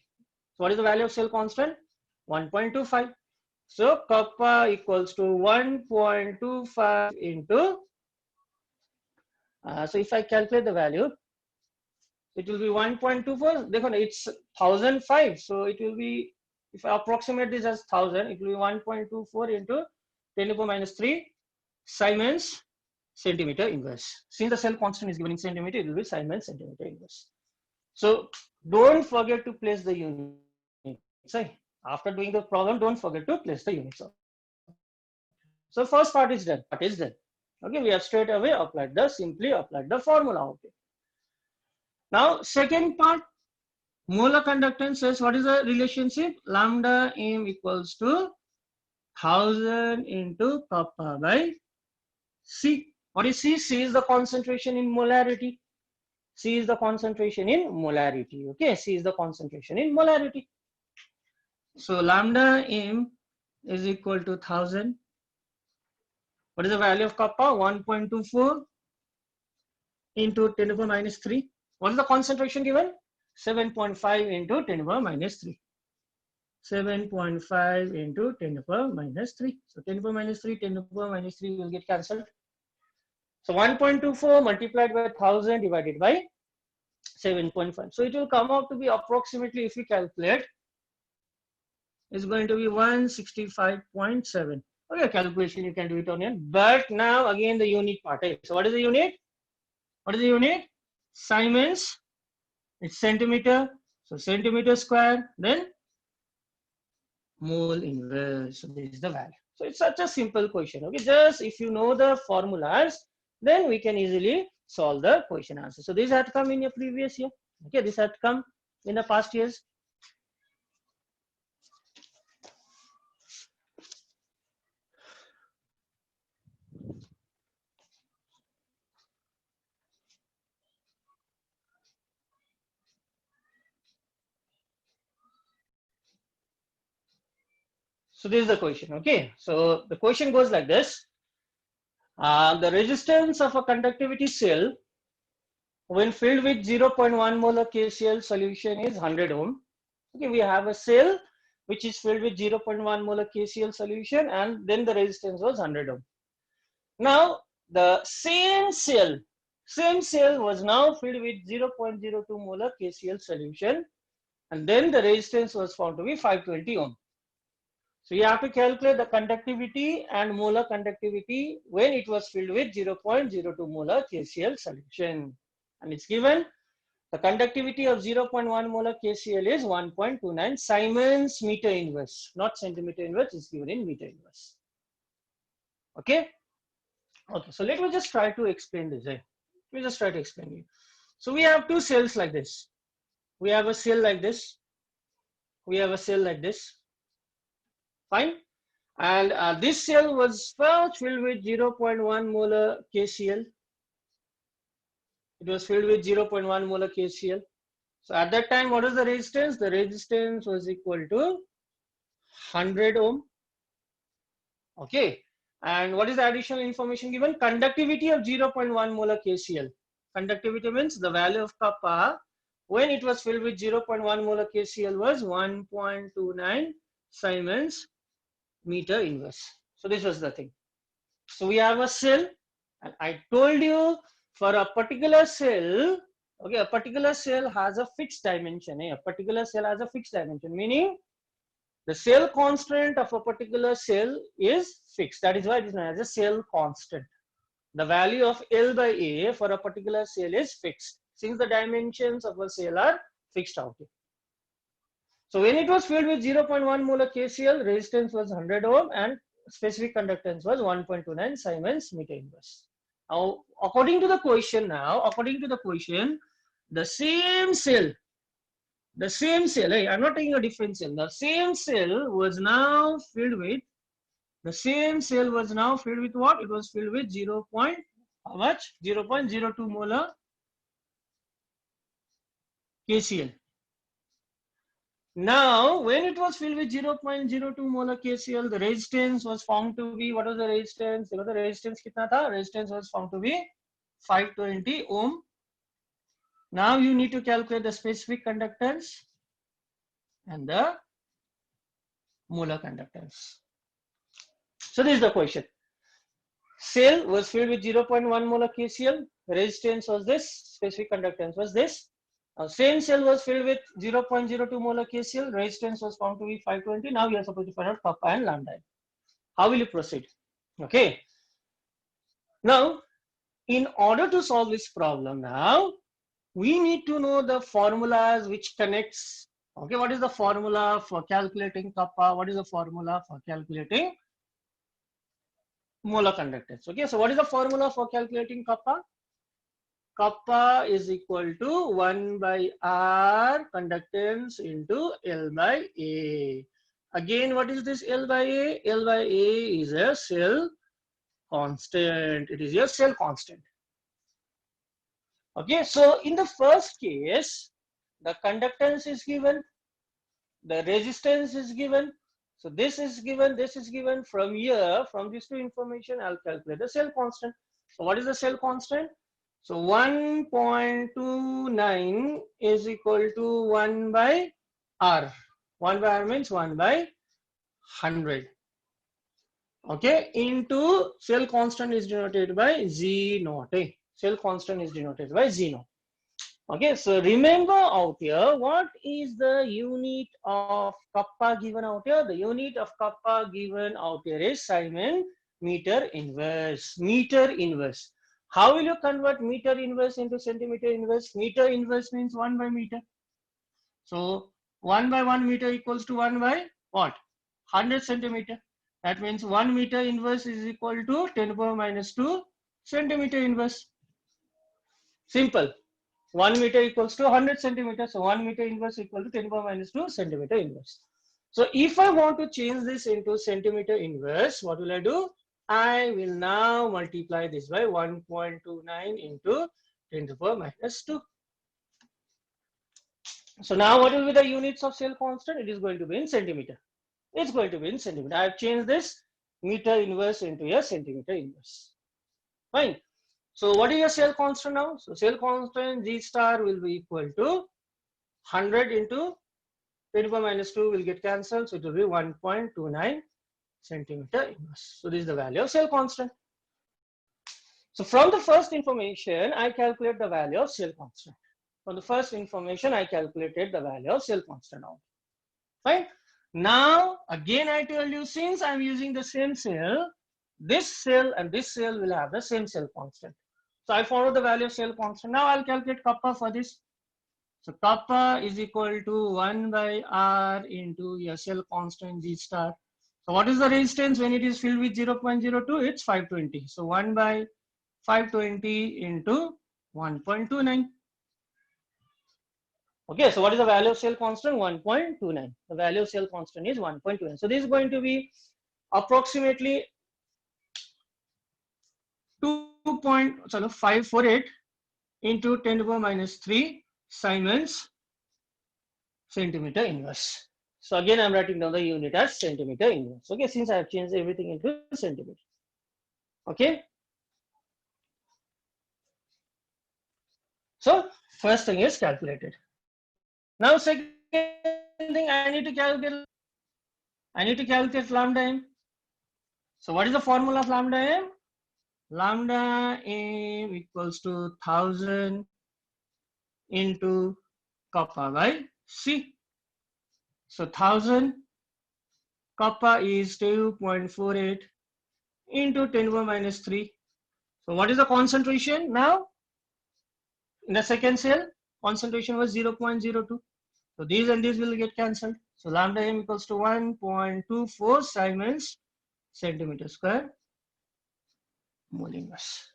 what is the value of cell constant? 1.25. So kappa equals to 1.25 into, so if I calculate the value, it will be 1.24. It's 1005. So it will be, if I approximate this as 1000, it will be 1.24 into 10 to the power minus 3 Siemens centimeter inverse. Since the cell constant is given in centimeter, it will be Siemens centimeter inverse. So don't forget to place the units. After doing the problem, don't forget to place the units. So first part is done. Okay, we have straight away simply applied the formula. Okay. Now second part, molar conductance says what is the relationship? Lambda m equals to 1000 into kappa by C. What is C? C is the concentration in molarity. C is the concentration in molarity. Okay, C is the concentration in molarity. So lambda m is equal to 1000. What is the value of kappa? 1.24 into 10 to the power minus 3. What is the concentration given? 7.5 into 10 to the power minus 3. 7.5 into 10 to the power minus 3. So 10 to the power minus 3, 10 to the power minus 3 will get cancelled. So 1.24 multiplied by 1000 divided by 7.5. So it will come out to be approximately, if we calculate, is going to be 165.7. Okay, calculation you can do it on your. But now again the unit part. So what is the unit? What is the unit? Siemens. It's centimeter. So centimeter square. Then mole inverse. So this is the value. So it's such a simple question. Okay, just if you know the formulas, then we can easily solve the question answer. So this had come in your previous year. Okay, this had come in the past years. So this is the question. Okay, so the question goes like this. The resistance of a conductivity cell when filled with 0.1 molar KCl solution is 100 ohm. Okay, we have a cell which is filled with 0.1 molar KCl solution, and then the resistance was 100 ohm. Now the same cell was now filled with 0.02 molar KCl solution, and then the resistance was found to be 520 ohm. So you have to calculate the conductivity and molar conductivity when it was filled with 0.02 molar KCl solution. And it's given the conductivity of 0.1 molar KCl is 1.29 Siemens meter inverse, not centimeter inverse, is given in meter inverse. Okay. Okay, so let me just try to explain this. Let me just try to explain you. So we have two cells like this. We have a cell like this. We have a cell like this. Fine. And this cell was first filled with 0.1 molar KCl. It was filled with 0.1 molar KCl. So at that time, what was the resistance? The resistance was equal to 100 ohm. Okay. And what is the additional information given? Conductivity of 0.1 molar KCl. Conductivity means the value of kappa when it was filled with 0.1 molar KCl was 1.29 Siemens meter inverse. So this was the thing. So we have a cell, and I told you for a particular cell, okay, a particular cell has a fixed dimension. A particular cell has a fixed dimension, meaning the cell constant of a particular cell is fixed. That is why it is known as a cell constant. The value of L by A for a particular cell is fixed, since the dimensions of a cell are fixed out here. So when it was filled with 0.1 molar KCl, resistance was 100 ohm and specific conductance was 1.29 Siemens meter inverse. Now, according to the question, the same cell, hey, I'm not taking a different cell, the same cell was now filled with, what? It was filled with how much? 0.02 molar KCl. Now, when it was filled with 0.02 molar KCl, the resistance was found to be, what was the resistance? The resistance kitna tha? Resistance was found to be 520 ohm. Now you need to calculate the specific conductance and the molar conductance. So this is the question. Cell was filled with 0.1 molar KCl, resistance was this, specific conductance was this. Same cell was filled with 0.02 molar KCl, resistance was found to be 520. Now we are supposed to find out kappa and lambda. How will you proceed? Okay. Now, in order to solve this problem now, we need to know the formulas which connects. Okay, what is the formula for calculating kappa? What is the formula for calculating molar conductance? Okay, so what is the formula for calculating kappa? Kappa is equal to 1 by R conductance into L by A. Again, what is this L by A? L by A is a cell constant. It is a cell constant. Okay, so in the first case, the conductance is given, the resistance is given. So this is given, this is given. From here, from these two information, I'll calculate the cell constant. So what is the cell constant? So 1.29 is equal to 1 by R. 1 by R means 1 by 100. Okay, into cell constant is denoted by Z naught. Cell constant is denoted by Z naught. Okay, so remember out here, what is the unit of kappa given out here? The unit of kappa given out here is Siemens meter inverse. Meter inverse. How will you convert meter inverse into centimeter inverse? Meter inverse means 1 by meter. So 1 by 1 meter equals to 1 by what? 100 centimeter. That means 1 meter inverse is equal to 10 to the power minus 2 centimeter inverse. Simple. 1 meter equals to 100 centimeters. So 1 meter inverse equal to 10 to the power minus 2 centimeter inverse. So if I want to change this into centimeter inverse, what will I do? I will now multiply this by 1.29 into 10 to the power minus 2. So now what will be the units of cell constant? It is going to be in centimeter. It's going to be in centimeter. I have changed this meter inverse into a centimeter inverse. Fine. So what is your cell constant now? So cell constant G star will be equal to 100 into 10 to the power minus 2 will get cancelled. So it will be 1.29 centimeter inverse. So this is the value of cell constant. So from the first information, I calculate the value of cell constant. From the first information, I calculated the value of cell constant out. Fine. Now, again, I told you, since I'm using the same cell, this cell and this cell will have the same cell constant. So I found out the value of cell constant. Now I'll calculate kappa for this. So kappa is equal to 1 by R into your cell constant G star. So what is the resistance when it is filled with 0.02? It's 520. So 1 by 520 into 1.29. Okay, so what is the value of cell constant? 1.29. The value of cell constant is 1.29. So this is going to be approximately 2.548 into 10 to the power minus 3 Siemens centimeter inverse. So again, I'm writing down the unit as centimeter inverse. Okay, since I have changed everything into centimeter. Okay. So first thing is calculated. Now second thing I need to calculate. I need to calculate lambda m. So what is the formula of lambda m? Lambda m equals to 1000 into kappa by C. So 1000 kappa is 2.48 into 10 to the power minus 3. So what is the concentration now? In the second cell, concentration was 0.02. So these and these will get cancelled. So lambda m equals to 1.24 Siemens centimeter square mole inverse.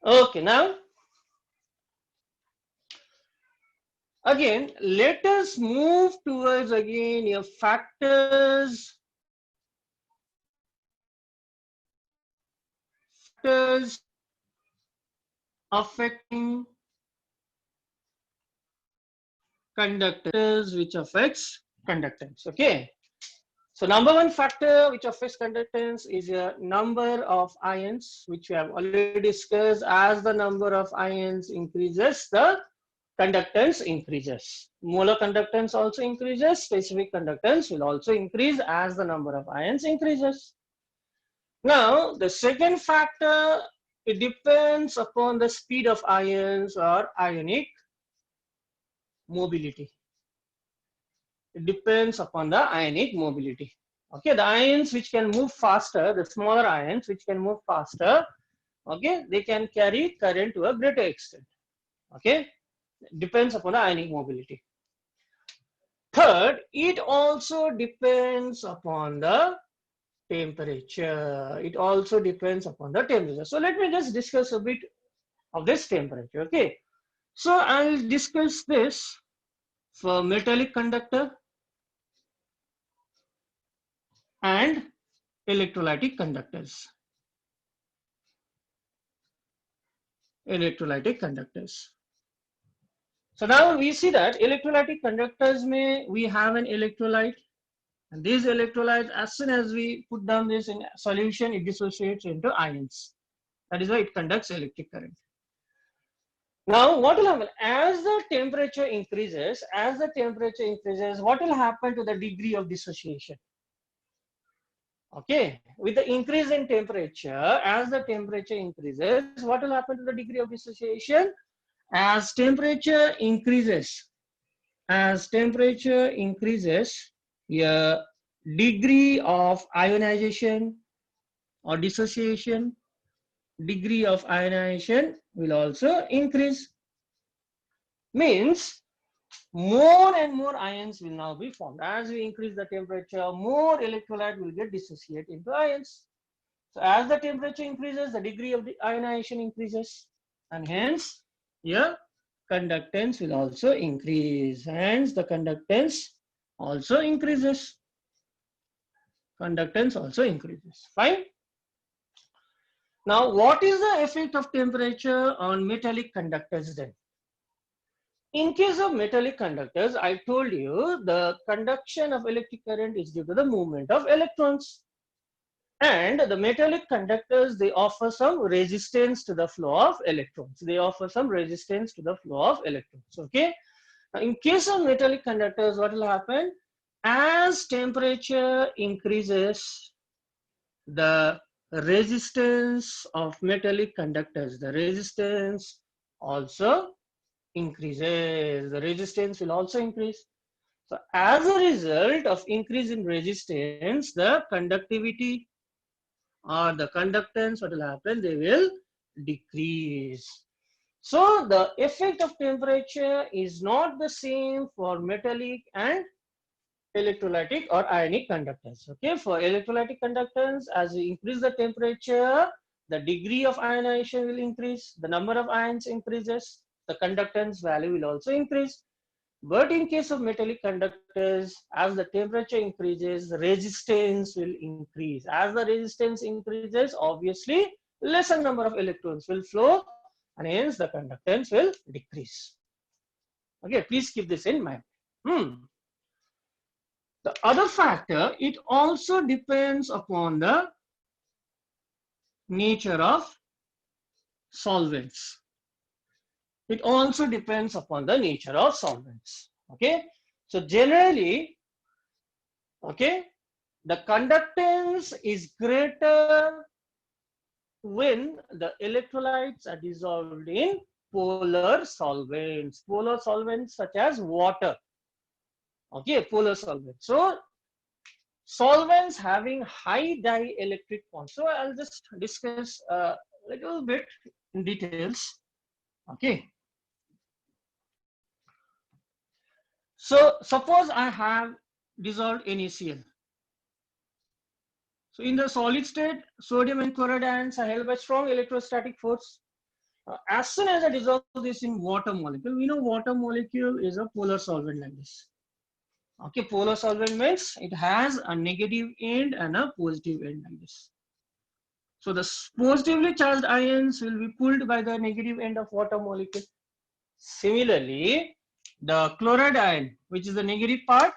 Okay, now again, let us move towards again your factors affecting conductors which affects conductance. Okay. So number one factor which affects conductance is a number of ions, which we have already discussed. As the number of ions increases, the conductance increases. Molar conductance also increases. Specific conductance will also increase as the number of ions increases. Now, the second factor, it depends upon the speed of ions or ionic mobility. It depends upon the ionic mobility. Okay, the ions which can move faster, the smaller ions which can move faster, okay, they can carry current to a greater extent. Okay, depends upon the ionic mobility. Third, it also depends upon the temperature. It also depends upon the temperature. So let me just discuss a bit of this temperature. Okay, so I'll discuss this for metallic conductor and electrolytic conductors. Electrolytic conductors. So now we see that electrolytic conductors we have an electrolyte, and these electrolytes, as soon as we put down this in solution, it dissociates into ions. That is why it conducts electric current. Now what will happen as the temperature increases? What will happen to the degree of dissociation? Okay, with the increase in temperature, as the temperature increases, what will happen to the degree of dissociation? As temperature increases, your degree of ionization or dissociation, degree of ionization will also increase. Means more and more ions will now be formed. As we increase the temperature, more electrolyte will get dissociated into ions. So as the temperature increases, the degree of the ionization increases, and hence your conductance will also increase. Hence the conductance also increases. Conductance also increases. Fine. Now, what is the effect of temperature on metallic conductors then? In case of metallic conductors, I told you the conduction of electric current is due to the movement of electrons. And the metallic conductors, they offer some resistance to the flow of electrons. Okay. Now, in case of metallic conductors, what will happen? As temperature increases, the resistance of metallic conductors, the resistance also increases. The resistance will also increase. So as a result of increase in resistance, the conductivity or the conductance, what will happen? They will decrease. So the effect of temperature is not the same for metallic and electrolytic or ionic conductors. Okay, for electrolytic conductance, as we increase the temperature, the degree of ionization will increase, the number of ions increases, the conductance value will also increase. But in case of metallic conductors, as the temperature increases, the resistance will increase. As the resistance increases, obviously lesser number of electrons will flow, and hence the conductance will decrease. Okay, please keep this in mind. The other factor, it also depends upon the nature of solvents. it also depends upon the nature of solvents. Okay, so generally, okay, the conductance is greater when the electrolytes are dissolved in polar solvents. Polar solvents such as water. Okay, polar solvents. So solvents having high dielectric constants. So I'll just discuss a little bit in details. Okay. So suppose I have dissolved NaCl. So in the solid state, sodium and chloride ions are held by strong electrostatic force. As soon as I dissolve this in water molecule, we know water molecule is a polar solvent like this. Okay, polar solvent means it has a negative end and a positive end like this. So the positively charged ions will be pulled by the negative end of water molecule. Similarly, the chloride ion, which is the negative part,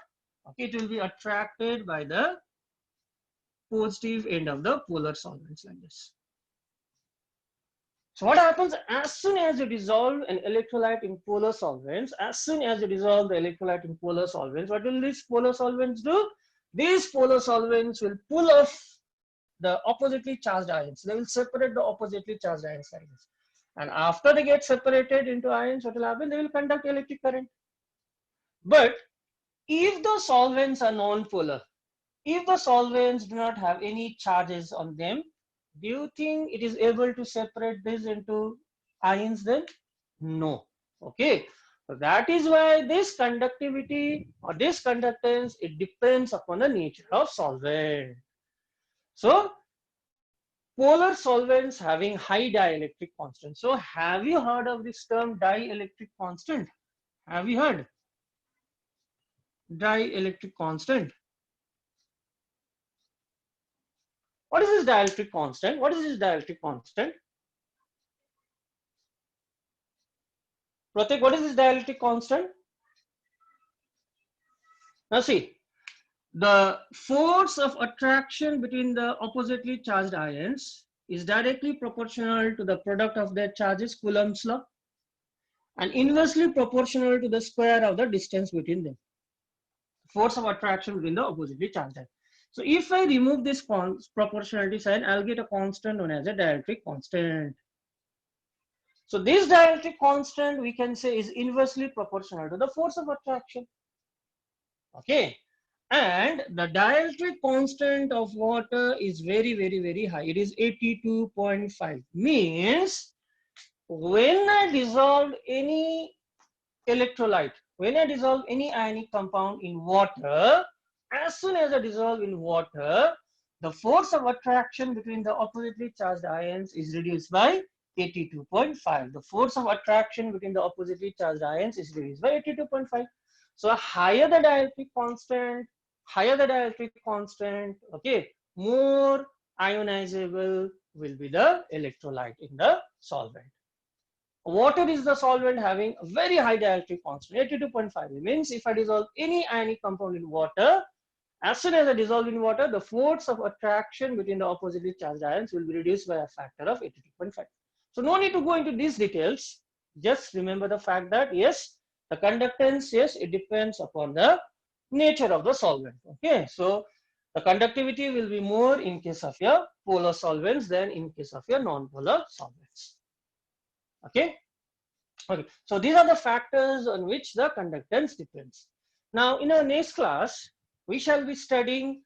okay, it will be attracted by the positive end of the polar solvents like this. So what happens as soon as you dissolve an electrolyte in polar solvents, what will these polar solvents do? These polar solvents will pull off the oppositely charged ions. They will separate the oppositely charged ions like this. And after they get separated into ions, what will happen? They will conduct electric current. But if the solvents are non-polar, if the solvents do not have any charges on them, do you think it is able to separate this into ions then? No. Okay. So that is why this conductivity or this conductance, it depends upon the nature of solvent. So polar solvents having high dielectric constant. So have you heard of this term dielectric constant? Have you heard? Dielectric constant. What is this dielectric constant? What is this dielectric constant? Pratik, what is this dielectric constant? Now see, the force of attraction between the oppositely charged ions is directly proportional to the product of their charges, Coulomb's law, and inversely proportional to the square of the distance between them. Force of attraction between the oppositely charged ions. So if I remove this proportionality sign, I'll get a constant known as a dielectric constant. So this dielectric constant we can say is inversely proportional to the force of attraction. Okay. And the dielectric constant of water is very high. It is 82.5. Means when I dissolve any electrolyte, when I dissolve any ionic compound in water, as soon as I dissolve in water, the force of attraction between the oppositely charged ions is reduced by 82.5. The force of attraction between the oppositely charged ions is reduced by 82.5. So higher the dielectric constant, okay, more ionizable will be the electrolyte in the solvent. Water is the solvent having a very high dielectric constant, 82.5. It means if I dissolve any ionic compound in water, as soon as I dissolve in water, the force of attraction between the oppositely charged ions will be reduced by a factor of 82.5. So no need to go into these details. Just remember the fact that yes, the conductance, yes, it depends upon the nature of the solvent. Okay, so the conductivity will be more in case of your polar solvents than in case of your non-polar solvents. Okay. Okay. So these are the factors on which the conductance depends. Now, in our next class, we shall be studying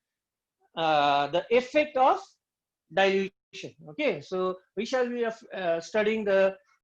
the effect of dilution. Okay. So we shall be studying the